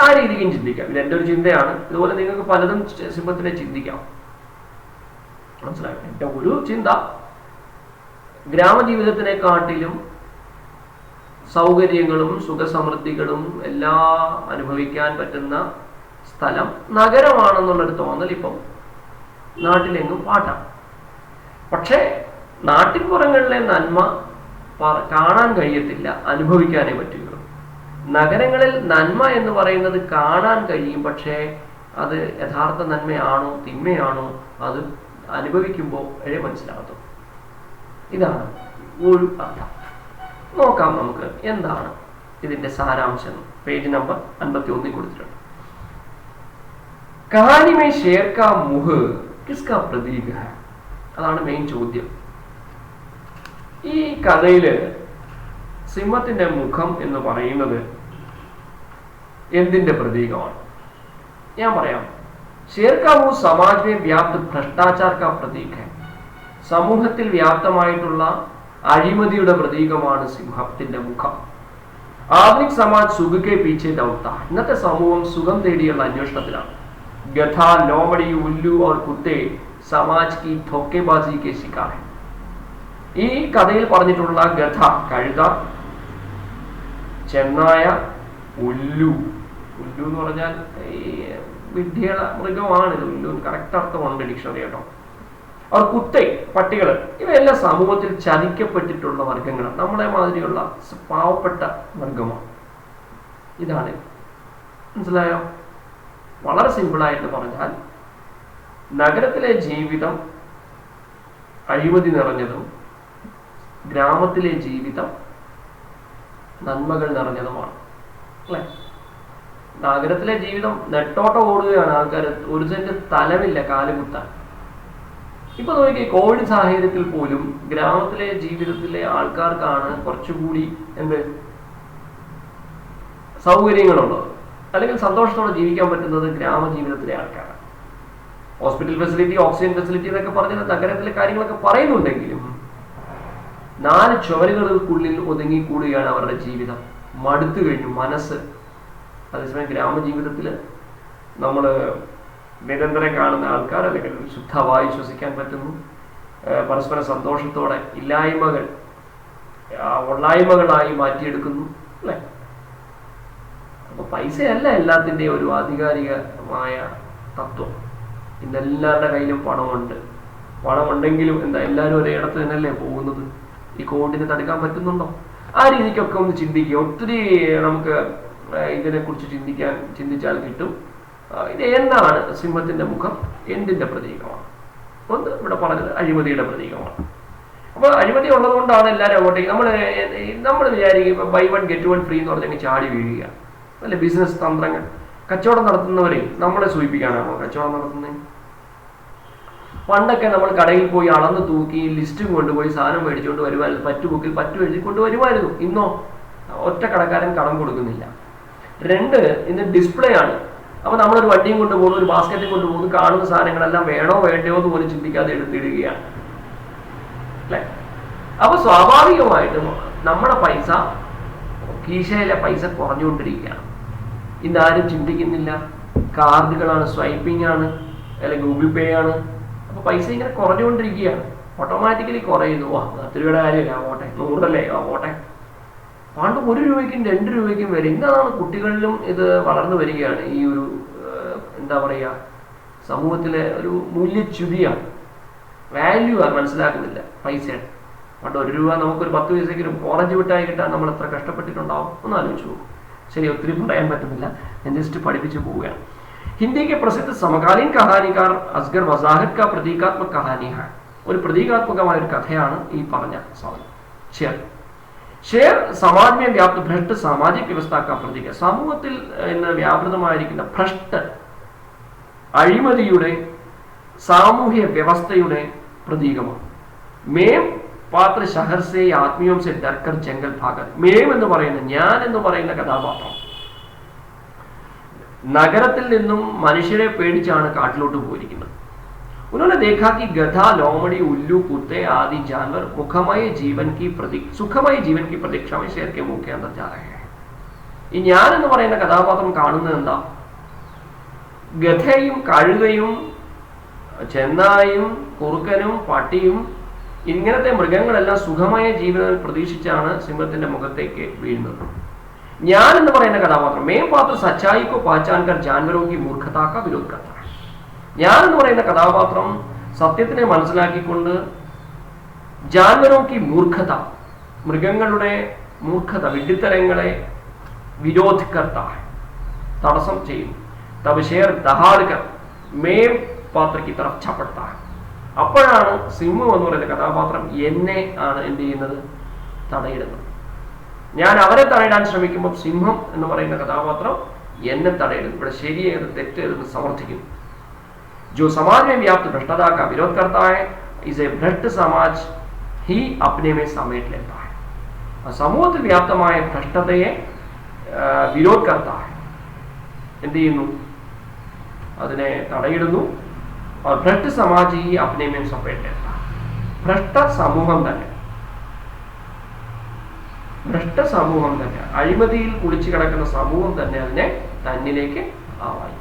ആ രീതിക്കും ചിന്തിക്കാം. ഇത് എൻ്റെ ഒരു ചിന്തയാണ്. ഇതുപോലെ നിങ്ങൾക്ക് പലതും സിംഹത്തിനെ ചിന്തിക്കാം. മനസ്സിലായോ? എൻ്റെ ഒരു ചിന്ത, ഗ്രാമജീവിതത്തിനെക്കാട്ടിലും സൗകര്യങ്ങളും സുഖസമൃദ്ധികളും എല്ലാം അനുഭവിക്കാൻ പറ്റുന്ന സ്ഥലം നഗരമാണെന്നുള്ളൊരു തോന്നൽ ഇപ്പം നാട്ടിലെങ്ങും പാട്ടാം. പക്ഷേ നാട്ടിൻപുറങ്ങളിലെ നന്മ കാണാൻ കഴിയത്തില്ല, അനുഭവിക്കാനേ പറ്റുകയുള്ളൂ. നഗരങ്ങളിൽ നന്മ എന്ന് പറയുന്നത് കാണാൻ കഴിയും, പക്ഷേ അത് യഥാർത്ഥ നന്മയാണോ തിന്മയാണോ അത് അനുഭവിക്കുമ്പോൾ മനസ്സിലാകത്തും. ഇതാണ് ഒരു അർത്ഥം. നോക്കാം നമുക്ക് എന്താണ് ഇതിന്റെ സാരാംശം. പേജ് നമ്പർ 51 കൊടുത്തിട്ടുണ്ട്. കഹാനി മേ ഷേർ കാ മുഹ് കിസ്കാ പ്രതീക ഹൈ? അതാണ് മെയിൻ ചോദ്യം. ഈ കഥയില് സിംഹത്തിന്റെ മുഖം എന്ന് പറയുന്നത് എന്തിന്റെ പ്രതീകമാണ്? ഞാൻ പറയാം. ഷേർ കാ മുഹ് സമാജ് മേ വ്യാപ്ത ഭ്രഷ്ടാചാർ കാ പ്രതീക ഹൈ. സമൂഹത്തിൽ വ്യാപ്തമായിട്ടുള്ള അഴിമതിയുടെ പ്രതീകമാണ് സിംഹത്തിന്റെ മുഖം. ആധുനിക് സമാജ് സുഖക്കെ പീछे ദൗഡ്താ. ഇന്നത്തെ സമൂഹം സുഖം തേടിയുള്ള അന്വേഷണത്തിലാണ്. ഗധ, ലോമടി, ഉല്ലു और കുത്തെ സമാജ് की धोखेबाजी के शिकार है. ഈ കഥയിൽ പറഞ്ഞിട്ടുള്ള ഗധ കഴുത, ചെന്നായ, ഉല്ലു എന്ന് പറഞ്ഞാൽ ഈ വിഡ്ഢികള മൃഗമാണ്. ഉല്ലു കറക്റ്റ് അർത്ഥമുണ്ട് ഡിക്ഷണറി കേട്ടോ. അവർ കുത്തെ പട്ടികൾ, ഇവയെല്ലാം സമൂഹത്തിൽ ചതിക്കപ്പെട്ടിട്ടുള്ള വർഗങ്ങളാണ്. നമ്മളെ മാതിരിയുള്ള പാവപ്പെട്ട വർഗമാണ്. ഇതാണ്. മനസ്സിലായോ? വളരെ സിമ്പിളായിട്ട് പറഞ്ഞാൽ നഗരത്തിലെ ജീവിതം അഴിമതി നിറഞ്ഞതും ഗ്രാമത്തിലെ ജീവിതം നന്മകൾ നിറഞ്ഞതുമാണ് അല്ലെ? നഗരത്തിലെ ജീവിതം നെട്ടോട്ടം ഓടുകയാണ് ആൾക്കാർ. ഒരു സെന്റ് സ്ഥലമില്ല കാലുകുത്താൻ. ഇപ്പൊ നോക്കി, കോവിഡ് സാഹചര്യത്തിൽ പോലും ഗ്രാമത്തിലെ ജീവിതത്തിലെ ആൾക്കാർക്കാണ് കുറച്ചുകൂടി സൗകര്യങ്ങളുള്ളത്, അല്ലെങ്കിൽ സന്തോഷത്തോടെ ജീവിക്കാൻ പറ്റുന്നത് ഗ്രാമജീവിതത്തിലെ ആൾക്കാരാണ്. ഹോസ്പിറ്റൽ ഫെസിലിറ്റി, ഓക്സിജൻ ഫെസിലിറ്റി എന്നൊക്കെ പറഞ്ഞ നഗരത്തിലെ കാര്യങ്ങളൊക്കെ പറയുന്നുണ്ടെങ്കിലും 4 ചുവരുകൾക്കുള്ളിൽ ഒതുങ്ങിക്കൂടുകയാണ് അവരുടെ ജീവിതം. മടുത്തു കഴിഞ്ഞു മനസ്സ്. അതേസമയം ഗ്രാമജീവിതത്തിൽ നമ്മൾ നിരന്തരം കാണുന്ന ആൾക്കാർ അല്ലെങ്കിൽ ശുദ്ധവായു ശ്വസിക്കാൻ പറ്റുന്നു. പരസ്പര സന്തോഷത്തോടെ ഇല്ലായ്മകൾ ഉള്ളായ്മകളായി മാറ്റിയെടുക്കുന്നു അല്ലെ? അപ്പൊ പൈസയല്ല എല്ലാത്തിൻ്റെയും ഒരു ആധികാരികമായ തത്വം. ഇന്നെല്ലാവരുടെ കയ്യിലും പണമുണ്ട്. പണമുണ്ടെങ്കിലും എന്താ എല്ലാവരും ഒരേ ഇടത്ത് തന്നെയല്ലേ പോകുന്നത്? ഈ കോവിഡിനെ തടുക്കാൻ പറ്റുന്നുണ്ടോ? ആ രീതിക്കൊക്കെ ഒന്ന് ചിന്തിക്കുക. ഒത്തിരി നമുക്ക് ഇതിനെക്കുറിച്ച് ചിന്തിച്ചാൽ കിട്ടും. ഇത് എന്താണ് സിംഹത്തിന്റെ മുഖം? എന്തിന്റെ പ്രതീകമാണ്? ഒന്ന് ഇവിടെ പറഞ്ഞത് അഴിമതിയുടെ പ്രതീകമാണ്. അപ്പൊ അഴിമതി ഉള്ളത് കൊണ്ടാണ് എല്ലാവരും അങ്ങോട്ടേക്ക് നമ്മൾ വിചാരിക്കും ബൈ 1 get 1 ഫ്രീ എന്ന് പറഞ്ഞെങ്കിൽ ചാടി വീഴുക അല്ലെ? ബിസിനസ് തന്ത്രങ്ങൾ. കച്ചവടം നടത്തുന്നവരെ നമ്മളെ സൂചിപ്പിക്കാനാണോ കച്ചവടം നടത്തുന്നത്? പണ്ടൊക്കെ നമ്മൾ കടയിൽ പോയി അളന്ന് തൂക്കി ലിസ്റ്റും കൊണ്ടുപോയി സാധനം മേടിച്ചുകൊണ്ട് വരുമായിരുന്നു. പറ്റുബുക്കിൽ പറ്റു എഴുതി കൊണ്ടുവരുമായിരുന്നു. ഇന്നോ ഒറ്റ കടക്കാരൻ കടം കൊടുക്കുന്നില്ല. 2, ഇന്ന് ഡിസ്പ്ലേ ആണ്. അപ്പൊ നമ്മളൊരു വണ്ടിയും കൊണ്ടുപോകുന്നു, ഒരു ബാസ്ക്കറ്റും കൊണ്ടുപോകുന്നു, കാണുന്ന സാധനങ്ങളെല്ലാം വേണോ വേണ്ടയോ എന്ന് പോലും ചിന്തിക്കാതെ എടുത്തിടുകയാണ് അല്ലെ? അപ്പൊ സ്വാഭാവികമായിട്ടും നമ്മുടെ പൈസ, കീശയിലെ പൈസ കുറഞ്ഞുകൊണ്ടിരിക്കുകയാണ്. ഇന്നാരും ചിന്തിക്കുന്നില്ല. കാർഡുകളാണ്, സ്വൈപ്പിംഗ് ആണ്, അല്ലെങ്കിൽ ഗൂഗിൾ പേ ആണ്. അപ്പൊ പൈസ ഇങ്ങനെ കുറഞ്ഞുകൊണ്ടിരിക്കുകയാണ്, ഓട്ടോമാറ്റിക്കലി കുറയുന്നു. 10 രൂപയുടെ കാര്യമല്ല, പോട്ടെ, 100 പോട്ടെ. പണ്ട് 1 രൂപയ്ക്കും 2 രൂപയ്ക്കും വരെ. ഇന്നാണ് കുട്ടികളിലും ഇത് വളർന്നു വരികയാണ്. ഈ ഒരു എന്താ പറയുക, സമൂഹത്തിലെ ഒരു മൂല്യച്യുതിയാണ്, വാല്യൂ ആണ് മനസ്സിലാക്കുന്നില്ല പൈസയുടെ. പണ്ട് 1 രൂപ നമുക്കൊരു 10 പൈസയ്ക്ക് ഓറഞ്ച് മിഠായി കിട്ടാൻ നമ്മൾ എത്ര കഷ്ടപ്പെട്ടിട്ടുണ്ടാവും ഒന്ന് ആലോചിച്ച് പോകും. ശരി, ഒത്തിരി പറയാൻ പറ്റുന്നില്ല, ഞാൻ ജസ്റ്റ് പഠിപ്പിച്ചു പോവുകയാണ്. हिंदी के प्रसिद्ध समकालीन कहानीकार असगर वजाहत का प्रतीकात्मक कहानी है. ഒരു പ്രതീകാത്മകമായ ഒരു കഥയാണ് ഈ പറഞ്ഞ സാധനം. ഷെയർ ഷെയർ സമാജ് में व्याप्त भ्रष्ट सामाजिक व्यवस्था का प्रतीक. സമൂഹത്തിൽ ഇന്ന് വ്യാപൃതമായിരിക്കുന്ന ഭ്രഷ്ട, അഴിമതിയുടെ സാമൂഹ്യ വ്യവസ്ഥയുടെ പ്രതീകമാണ്. മേം പാത്ര ഷഹർ സെ ആത്മീയം സെ ഡർക്കർ ജംഗൽ ഭാഗൻ. മേം എന്ന് പറയുന്ന, ഞാൻ എന്ന് പറയുന്ന കഥാപാത്രം നഗരത്തിൽ നിന്നും മനുഷ്യരെ പേടിച്ചാണ് കാട്ടിലോട്ട് പോയിരിക്കുന്നത്. उन्होंने देखा कि गधा, लोमड़ी, उल्लू, कुत्ते आदि जानवर सुखमय जीवन की प्रतीक्षा में शेर के मुंह के अंदर जा रहे हैं. ഈ ഞാൻ എന്ന് പറയുന്ന കഥാപാത്രം കാണുന്നത് എന്താ? ഗധയും കഴുകയും ചെന്നായും കുറുക്കനും പട്ടിയും ഇങ്ങനത്തെ മൃഗങ്ങളെല്ലാം സുഖമായ ജീവിതം പ്രതീക്ഷിച്ചാണ് സിംഹത്തിന്റെ മുഖത്തേക്ക് വീഴുന്നത്. ഞാൻ എന്ന് പറയുന്ന കഥാപാത്രം മേം പാത്ര സച്ചായിക്കോ പഹചാൻകർ ജാൻവരോ കി മൂർഖത കാ വിരോധ കർത്താ. ഞാൻ എന്ന് പറയുന്ന കഥാപാത്രം സത്യത്തിനെ മനസ്സിലാക്കിക്കൊണ്ട് ജാൻവരോ കി മൂർഖത, മൃഗങ്ങളുടെ മൂർഖത, വിഡ്ഢിത്തരങ്ങളെ വിരോധിക്കർത്ത, തടസ്സം ചെയ്യും. തബ് ഷേർ ദഹാഡ്കർ മേം പാത്ര കി തറഫ് ഛപടത. അപ്പോഴാണ് സിംഹം എന്ന് പറയുന്ന കഥാപാത്രം എന്നെ ആണ് എന്ത് ചെയ്യുന്നത്? തടയിടുന്നത്. ഞാൻ അവരെ തടയിടാൻ ശ്രമിക്കുമ്പോൾ സിംഹം എന്ന് പറയുന്ന കഥാപാത്രം എന്നെ തടയിടുന്നു. ഇവിടെ ശരിയേത് തെറ്റേതെന്ന് സമർത്ഥിക്കുന്നു. जो समाज में व्याप्त भ्रष्टता का विरोध करता है, इसे भ्रष्ट समाज ही अपने में समेट लेता है. സമൂഹത്തിൽ വ്യാപ്തമായ ഭ്രഷ്ടതയെ വിരോധ് കർത്താ ഹൈ, എന്ത് ചെയ്യുന്നു? അതിനെ തടയിടുന്നു. और भ्रष्ट समाज ही अपने में समेट लेता है. ഭ്രഷ്ട സമൂഹം തന്നെ, അഴിമതിയിൽ കുളിച്ചു കിടക്കുന്ന സമൂഹം തന്നെ അതിനെ തന്നിലേക്ക് ആവാഹിക്കും.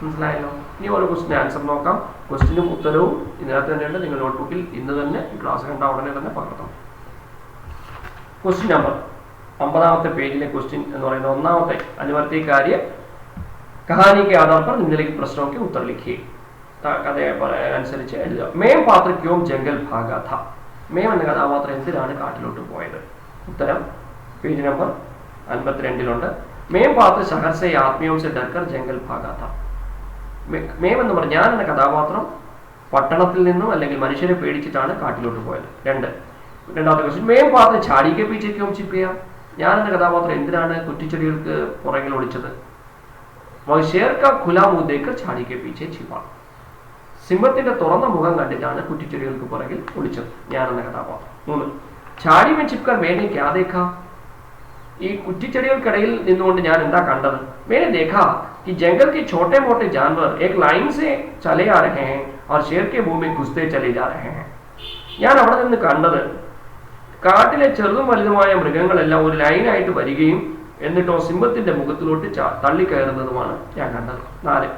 മനസ്സിലായല്ലോ? ഇനി ഓരോ ക്വസ്റ്റിന് ആൻസർ നോക്കാം. ക്വസ്റ്റിനും ഉത്തരവും ഇതിനകത്ത് തന്നെയുണ്ട്. നിങ്ങൾ നോട്ട്ബുക്കിൽ ഇന്ന് തന്നെ ക്ലാസ് കണ്ട ഉടനെ തന്നെ പകർത്തണം. ക്വസ്റ്റ്യൻ നമ്പർ 50ാമത്തെ പേജിലെ ക്വസ്റ്റ്യൻ എന്ന് പറയുന്നത് ഒന്നാമത്തെ അനുവർത്തി കാര്യ കഹാനി के आधार पर निम्नलिखित प्रश्नों के उत्तर लिखिए. കഥയെ അനുസരിച്ച് എഴുതുക. മേം പാത്ര ക്യോം ജംഗൽ ഭാഗാ ഥാ. മേം എന്ന കഥാപാത്രം എന്തിനാണ് കാട്ടിലോട്ട് പോയത്? ഉത്തരം പേജ് നമ്പർ 52ലുണ്ട്. മേം പാത്ര ശഹർ സെ ആത്മീയം സെ ഡർക്കർ ജംഗൽ ഭാഗാ ഥാ. മേം എന്ന് പറഞ്ഞ ഞാൻ എന്ന കഥാപാത്രം പട്ടണത്തിൽ നിന്നും അല്ലെങ്കിൽ മനുഷ്യരെ പേടിച്ചിട്ടാണ് കാട്ടിലോട്ട് പോയത്. രണ്ടാമത്തെ ക്വസ്റ്റ്യൻ മേം പാത്ര ചാടിക്കെ പീച്ചയ്ക്കും ചിപ്പിയ. ഞാൻ എന്ന കഥാപാത്രം എന്തിനാണ് കുറ്റിച്ചെടികൾക്ക് പുറകിൽ ഒളിച്ചത്? ഷേർ കാ ഖുലാ മുഹ് ദേക്കർ ചാടിക്കെ പീച്ചെ ചിപ്പ. സിംഹത്തിന്റെ തുറന്ന മുഖം കണ്ടിട്ടാണ് കുറ്റിച്ചെടികൾക്ക് പുറകിൽ ഒളിച്ചത് ഞാൻ എന്ന കഥാപാത്രം. 3 ചാടി മേ ചിപ്കർ മേനെ ക്യാ ദേഖാ. ഈ കുറ്റിച്ചെടികൾക്കിടയിൽ നിന്നുകൊണ്ട് ഞാൻ എന്താ കണ്ടത്? मैंने देखा कि जंगल के छोटे मोटे जानवर एक लाइन से चले आ रहे हैं और शेर के मुंह में घुसते चले जा रहे हैं. ഞാൻ അവിടെ നിന്ന് കണ്ടത് കാട്ടിലെ ചെറുതും വലുതുമായ മൃഗങ്ങളെല്ലാം ഒരു ലൈനായിട്ട് വരികയും എന്നിട്ടോ സിംഹത്തിന്റെ മുഖത്തിലോട്ട് തള്ളിക്കയറുന്നതുമാണ് ഞാൻ കണ്ടത്. 4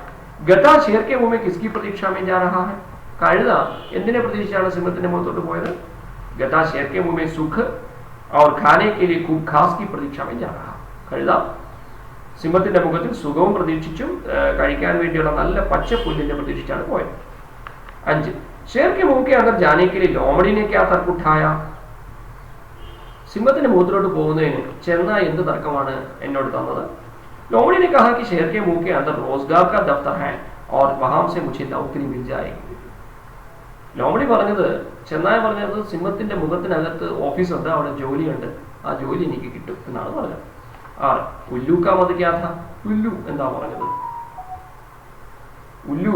ഗദ ഷേർ കെ മുഹ് മേ കിസ്കി പ്രതീക്ഷാ മേ ജാ രഹാ ഹൈ. കഴുത എന്തിനെ പ്രതീക്ഷിച്ചാണ് സിംഹത്തിന്റെ മുഖത്തോട്ട് പോയത്? ഗദ ഷേർ കെ മുഹ് മേ സുഖ് और खाने के लिए खूब घास की प्रतीक्षा में जा रहा. കഴുത സിംഹത്തിന്റെ മുഖത്തിൽ സുഖവും പ്രതീക്ഷിച്ചും കഴിക്കാൻ വേണ്ടിയുള്ള നല്ല പച്ച പുല്ലിനെ പ്രതീക്ഷിച്ചാണ് പോയത്. 5 Sher K മുഹ് K അന്ദർ Jane K ലിയെ ലോമടി ने क्या तर्क उठाया. സിംഹത്തിന്റെ മുഖത്തിലോട്ട് പോകുന്നതിന് ചെന്നായി എന്ത് തർക്കമാണ് എന്നോട് തന്നത്? लोमड़ी ने कहा कि शेर के मुंह के अंदर रोजगार का दफ्तर है और वहां से मुझे नौकरी मिल जाएगी. ലോമടി പറഞ്ഞത്, ചെന്നായി പറഞ്ഞത് സിംഹത്തിന്റെ മുഖത്തിനകത്ത് ഓഫീസുണ്ട്, അവിടെ ജോലിയുണ്ട്, ആ ജോലി എനിക്ക് കിട്ടും എന്നാണ് പറഞ്ഞത്. 6 ഉല്ലു കാ മത് ക്യാ ഥാ. ഉല്ലു എന്താ പറഞ്ഞത്? ഉല്ലു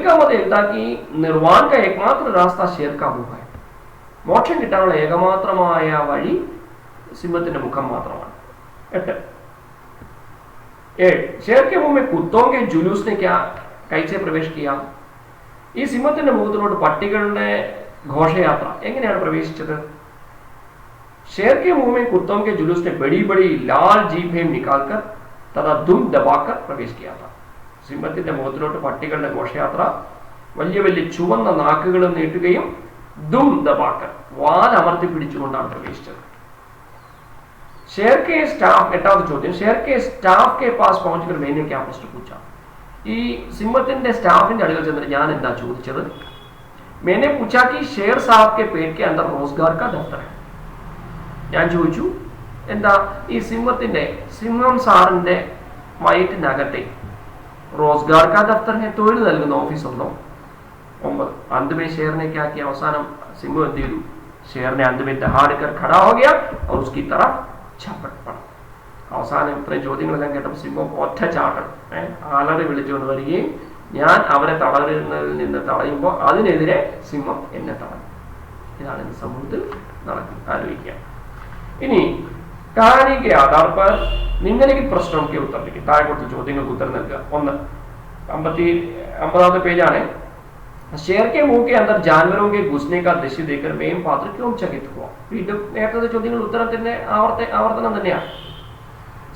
കാ മത് താക്കി നിർവാൺ കാ ഏകമാത്ര രാസ്ത ഷേർ കാ മുഹ് ഹൈ. മോക്ഷം കിട്ടാനുള്ള ഏകമാത്രമായ വഴി സിംഹത്തിന്റെ മുഖം മാത്രമാണ്. 8 ഷേർ കെ മുഹ് മേ കുത്തോ കെ ജുലൂസ് നെ ക്യാ കൈസെ പ്രവേശ് കിയാ. ഈ സിംഹത്തിന്റെ മുഖത്തിലോട്ട് പട്ടികളുടെ ഘോഷയാത്ര എങ്ങനെയാണ് പ്രവേശിച്ചത്? शेर के मुंह में कुत्तों के जुलूस ने बड़ी बड़ी लाल जीभें निकालकर तथा दुम दबाकर प्रवेश किया था. സിംഹത്തിന്റെ മുഖത്തിലോട്ട് പട്ടികളുടെ ഘോഷയാത്ര വലിയ വലിയ ചുവന്ന നാക്കുകൾ നീട്ടുകയും ദും ദബാക്കർ വാൽ അമർത്തി പിടിച്ചുകൊണ്ടാണ് പ്രവേശിച്ചത്. शेर के स्टाफ, എട്ടാമത്തെ ചോദ്യം, शेर के स्टाफ के पास पहुंचकर मैंने क्या प्रश्न पूछा? ഈ സിംഹത്തിന്റെ സ്റ്റാഫിന്റെ അടുക്കൽ ചെന്നിട്ട് ഞാൻ എന്താ ചോദിച്ചത്? मैंने पूछा कि शेर साहब के पेट के अंदर रोजगार का दफ्तर है. ഞാൻ ചോദിച്ചു എന്താ ഈ സിംഹം സാറിന്റെ വയറ്റിനകത്തെ റോസ്ഗാർ കാ ദഫ്തർ ഹെ, തൊഴിൽ നൽകുന്ന ഓഫീസ് ഉണ്ടോ? 9. अंत शेरने क्या किया? അവസാനം സിംഹം എന്ത് ചെയ്തു? शेरने अंत में दहाड़ कर खड़ा हो गया और उसकी तरफ झपट पड़ा. അവസാനം ഇത്രയും ചോദ്യങ്ങളെല്ലാം കേട്ടപ്പോൾ സിംഹം ഒറ്റ ചാട്ടം അലറി വിളിച്ചുകൊണ്ട് വരികയും ഞാൻ അവരെ തടയുന്നതിൽ നിന്ന് തടയുമ്പോൾ അതിനെതിരെ സിംഹം എന്നെ തടഞ്ഞു. ഇതാണ് ഇന്ന് സമൂഹത്തിൽ നടക്കുന്നത്. ആലോചിക്കുക. ഇനി കഹാനിക്ക് ആധാർ पर निम्नलिखित प्रश्नों के उत्तर लिखिए. താഴെ കൊടുത്ത ചോദ്യങ്ങൾക്ക് ഉത്തരം നൽകുക. 1. 50 പേജാണ്. शेर के मुंह के अंदर जानवरों के घुसने का दृश्य देखकर मेम पात्र क्यों चकित हुआ? വീണ്ടും നേരത്തെ ചോദ്യങ്ങൾ ഉത്തരത്തിന്റെ ആവർത്തനം തന്നെയാണ്.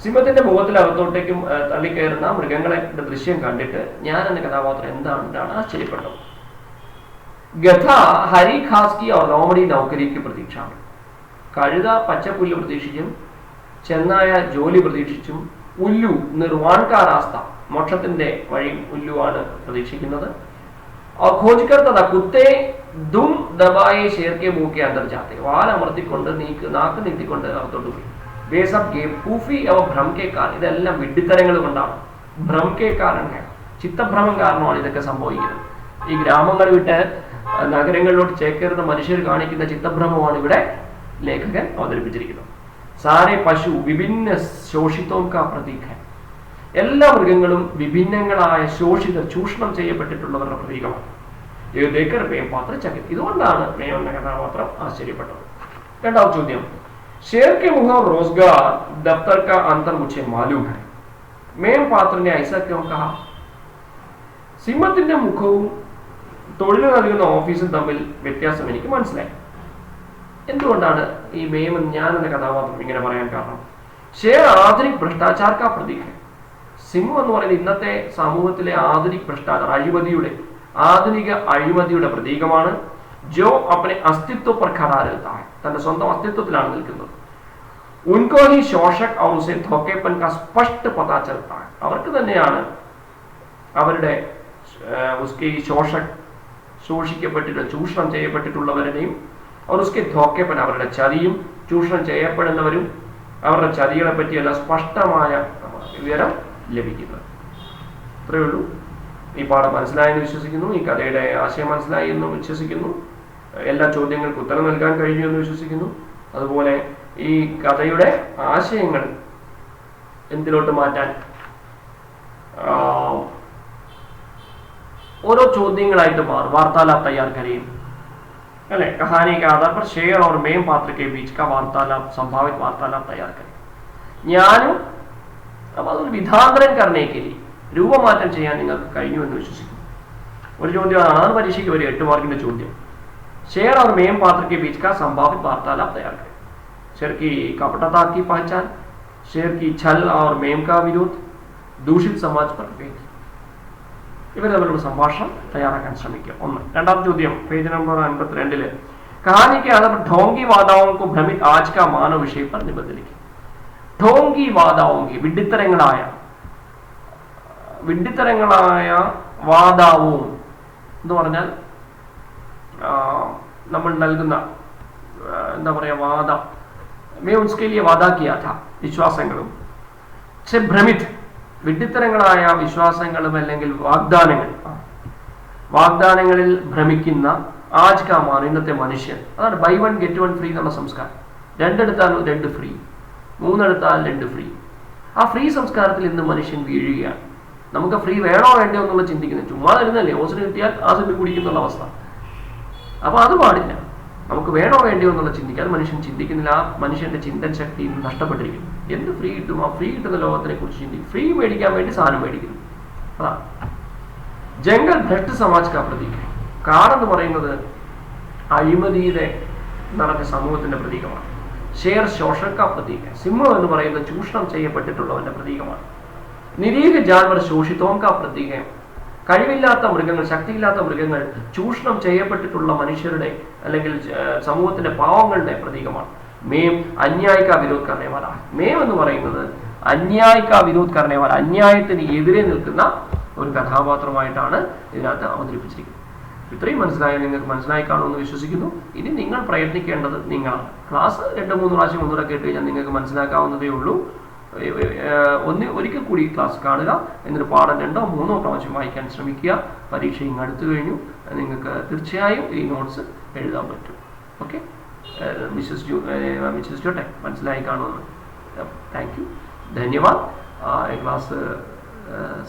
സിംഹത്തിന്റെ മുഖത്തിലകത്തോട്ടേക്കും തള്ളിക്കയറുന്ന മൃഗങ്ങളെ ദൃശ്യം കണ്ടിട്ട് ഞാൻ എന്ന കഥാപാത്രം എന്താണ് ആശ്ചര്യപ്പെട്ടത്. ഗധ ഹരി ഖാസ് की और लोमड़ी नौकरी की प्रतीक्षा में. കഴുത പച്ചപ്പുല്ല് പ്രതീക്ഷിച്ചും ചെന്നായ ജോലി പ്രതീക്ഷിച്ചും ഉല്ലു നിർവാൺ കാ രാസ്ത, മോക്ഷത്തിന്റെ വഴി ഉല്ലുവാണ് പ്രതീക്ഷിക്കുന്നത്. और खोज कर तथा कुत्ते दुम दबाए शेर के मुंह के अंदर जाते, വാൽ അമർത്തിക്കൊണ്ട് നാക്ക് നീട്ടിക്കൊണ്ട് അകത്തോട്ട് പോയി. वे सब बेवकूफी और भ्रम के कारण, ഇതെല്ലാം വിഡ്ഢിത്തരങ്ങൾ കൊണ്ടാണ്. ഭ്രം കെ കാരണങ്ങൾ, ചിത്തഭ്രമം കാരണമാണ് ഇതൊക്കെ സംഭവിക്കുന്നത്. ഈ ഗ്രാമങ്ങൾ വിട്ട് നഗരങ്ങളിലോട്ട് ചേക്കേറുന്ന മനുഷ്യർ കാണിക്കുന്ന ചിത്തഭ്രമമാണ് ഇവിടെ ലേഖകൻ അവതരിപ്പിച്ചിരിക്കുന്നത്. സാരെ പശു വിഭിന്ന ശോഷിതോം കാ പ്രതീക, എല്ലാ മൃഗങ്ങളും വിഭിന്നങ്ങളായ ശോഷിതർ, ചൂഷണം ചെയ്യപ്പെട്ടിട്ടുള്ളവരുടെ പ്രതീകമാണ്. പാത്രം ചകിത്, ഇതുകൊണ്ടാണ് മേം എന്ന കഥാപാത്രം ആശ്ചര്യപ്പെട്ടത്. രണ്ടാമത്തെ ചോദ്യം, शेर के मुंह और रोजगार दफ्तर का अंतर मुझे मालूम है, മേം പാത്ര ने ऐसा क्यों कहा? സിംഹത്തിന്റെ മുഖവും തൊഴിൽ നൽകുന്ന ഓഫീസും തമ്മിൽ വ്യത്യാസം എനിക്ക് മനസ്സിലായി. എന്തുകൊണ്ടാണ് ഈ മേം ഞാൻ എന്ന കഥാപാത്രം ഇങ്ങനെ പറയാൻ കാരണം? ഷേർ ആധുനിക് ഭ്രഷ്ടാചാർ കാ പ്രതീക, സിംഹം എന്ന് പറയുന്നത് ഇന്നത്തെ സമൂഹത്തിലെ ആധുനിക് ഭ്രഷ്ടാചാർ, ആധുനിക അഴിമതിയുടെ പ്രതീകമാണ്. ജോ അപ്പനെ അസ്തിത്വ पर खड़ा रहता है, തന്റെ സ്വന്തം അസ്തിത്വത്തിലാണ് നിൽക്കുന്നത്. ഉൻകോ ഹി ശോഷക് और उसे धोखेपन का स्पष्ट पता चलता है, അവർക്ക് തന്നെയാണ് അവരുടെ उसके ശോഷക്, ശോഷിക്കപ്പെട്ടിട്ടുള്ള ചൂഷണം ചെയ്യപ്പെട്ടിട്ടുള്ളവരുടെയും और उसके धोखेपन, അവരുടെ ചതിയും ചൂഷണം ചെയ്യപ്പെടുന്നവരും അവരുടെ ചതികളെ പറ്റിയുള്ള സ്പഷ്ടമായ വിവരം ലഭിക്കുന്നത്. ഇത്രയേ ഉള്ളൂ. ഈ പാഠം മനസ്സിലായെന്ന് വിശ്വസിക്കുന്നു. ഈ കഥയുടെ ആശയം മനസ്സിലായി എന്ന് വിശ്വസിക്കുന്നു. എല്ലാ ചോദ്യങ്ങൾക്കും ഉത്തരം നൽകാൻ കഴിഞ്ഞു എന്ന് വിശ്വസിക്കുന്നു. അതുപോലെ ഈ കഥയുടെ ആശയങ്ങൾ എന്തിലോട്ട് മാറ്റാൻ, ഓരോ ചോദ്യങ്ങളായിട്ട് മാറും. വാർത്താലാപ് തയ്യാർ കരയും अले कहानी के आधार पर शेर और मेम पात्र के बीच का वार्तालाप, संभावित वार्तालाप तैयार करें. ഞാനും അപ്പോൾ അതൊരു വിധാന്തരം കർണേക്കില്ലേ രൂപമാറ്റം ചെയ്യാൻ നിങ്ങൾക്ക് കഴിഞ്ഞു എന്ന് വിശ്വസിക്കുന്നു. ഒരു ചോദ്യമാണ്, അതാണ് പരീക്ഷയ്ക്ക് വരെ 8 മാർക്കിന്റെ ചോദ്യം. शेर और मेम पात्र के बीच का संभावित वार्तालाप तैयार करें. शेर की कपटता की पहचान, शेर की छल और मेम का विरोध, दूषित समाज पर भेद, ഇവർ തമ്മിലുള്ള സംഭാഷണം തയ്യാറാക്കാൻ ശ്രമിക്കുക. 1. രണ്ടാമത്തെ ചോദ്യം, പേജ് നമ്പർ 52. कहानी के आधार पर ढोंगी वादाओं को भ्रमित आज का मानव विषय पर निबंध लिखिए. ढोंगी वादाओं की, വിഡ്ഢിത്തരങ്ങളായ വാദാവും എന്ന് പറഞ്ഞാൽ നമ്മൾ നൽകുന്ന എന്താ പറയാ വാദം, മേ ഉസ്കെ ലിയെ വാദാ കിയാ था, വിശ്വാസങ്ങളും പക്ഷെ ഭ്രമിത്, വിഡ്ഢിത്തരങ്ങളായ വിശ്വാസങ്ങളും അല്ലെങ്കിൽ വാഗ്ദാനങ്ങളിൽ ഭ്രമിക്കുന്ന ആജ് കാ മാൻ, ഇന്നത്തെ മനുഷ്യൻ. അതാണ് ബൈ 1 get 1 ഫ്രീ എന്നുള്ള സംസ്കാരം. 2 എടുത്താൽ 2 ഫ്രീ, 3 എടുത്താൽ 2 ഫ്രീ. ആ ഫ്രീ സംസ്കാരത്തിൽ ഇന്ന് മനുഷ്യൻ വീഴുകയാണ്. നമുക്ക് ഫ്രീ വേണോ വേണ്ടയോ എന്നുള്ള ചിന്തിക്കുന്നത്, ചുമ്മാ തരുന്നല്ലേ, ഓസിന് കിട്ടിയാൽ ആസിഡ് കുടിക്കുന്നുള്ള അവസ്ഥ. അപ്പൊ അത് പാടില്ല. നമുക്ക് വേണോ വേണ്ടയോ എന്നുള്ള ചിന്തിക്കാൻ മനുഷ്യൻ ചിന്തിക്കുന്നില്ല. ആ മനുഷ്യന്റെ ചിന്തൻ ശക്തി നഷ്ടപ്പെട്ടിരിക്കുന്നു. എന്ത് ഫ്രീ കിട്ടും? ആ ഫ്രീ കിട്ടുന്ന ലോകത്തിനെ കുറിച്ച് ചിന്തിക്കും. ഫ്രീ മേടിക്കാൻ വേണ്ടി സാധനം മേടിക്കുന്നു. അതാണ് ജംഗൽ ഭ്രഷ്ട് സമാജ് കാ പ്രതീക. കാടെന്ന് പറയുന്നത് അഴിമതിയുടെ നടന്ന സമൂഹത്തിന്റെ പ്രതീകമാണ്. ഷേർ ശോഷക പ്രതീക. സിംഹം എന്ന് പറയുന്നത് ചൂഷണം ചെയ്യപ്പെട്ടിട്ടുള്ളവന്റെ പ്രതീകമാണ്. നിരീഹ ജാൻവർ ശോഷിതോങ്ക പ്രതീകം. കഴിവില്ലാത്ത മൃഗങ്ങൾ, ശക്തിയില്ലാത്ത മൃഗങ്ങൾ ചൂഷണം ചെയ്യപ്പെട്ടിട്ടുള്ള മനുഷ്യരുടെ അല്ലെങ്കിൽ സമൂഹത്തിന്റെ പാവങ്ങളുടെ പ്രതീകമാണ്. മേം അന്യായിക വിരോധ് കർണേവാല. മേം എന്ന് പറയുന്നത് അന്യായിക വിരോധ് കർണേവാല, അന്യായത്തിന് എതിരെ നിൽക്കുന്ന ഒരു കഥാപാത്രമായിട്ടാണ് ഇതിനകത്ത് അവതരിപ്പിച്ചിരിക്കുന്നത്. ഇത്രയും നിങ്ങൾക്ക് മനസ്സിലായി കാണുമെന്ന് വിശ്വസിക്കുന്നു. ഇനി നിങ്ങൾ പ്രയത്നിക്കേണ്ടത് നിങ്ങളാണ്. ക്ലാസ് 2-3 പ്രാവശ്യം ഒന്നുകൂടെ കേട്ട് കഴിഞ്ഞാൽ നിങ്ങൾക്ക് മനസ്സിലാക്കാവുന്നതേ ഉള്ളൂ. ഒരിക്കൽ കൂടി ക്ലാസ് കാണുക, എന്നിട്ട് പാഠം 2-3 പ്രാവശ്യം വായിക്കാൻ ശ്രമിക്കുക. പരീക്ഷ ഇങ്ങ് അടുത്തു കഴിഞ്ഞു. നിങ്ങൾക്ക് തീർച്ചയായും ഈ നോട്ട്സ് എഴുതാൻ പറ്റും. ഓക്കെ, വിശ്വസിച്ചോട്ടെ മനസ്സിലായി കാണുമെന്ന്. താങ്ക് യു, ധന്യവാദ്. ക്ലാസ്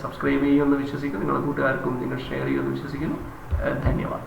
സബ്സ്ക്രൈബ് ചെയ്യുമെന്ന് വിശ്വസിക്കുന്നു. നിങ്ങളുടെ കൂട്ടുകാർക്കും നിങ്ങൾ ഷെയർ ചെയ്യുമെന്ന് വിശ്വസിക്കുന്നു. ധന്യവാദ്.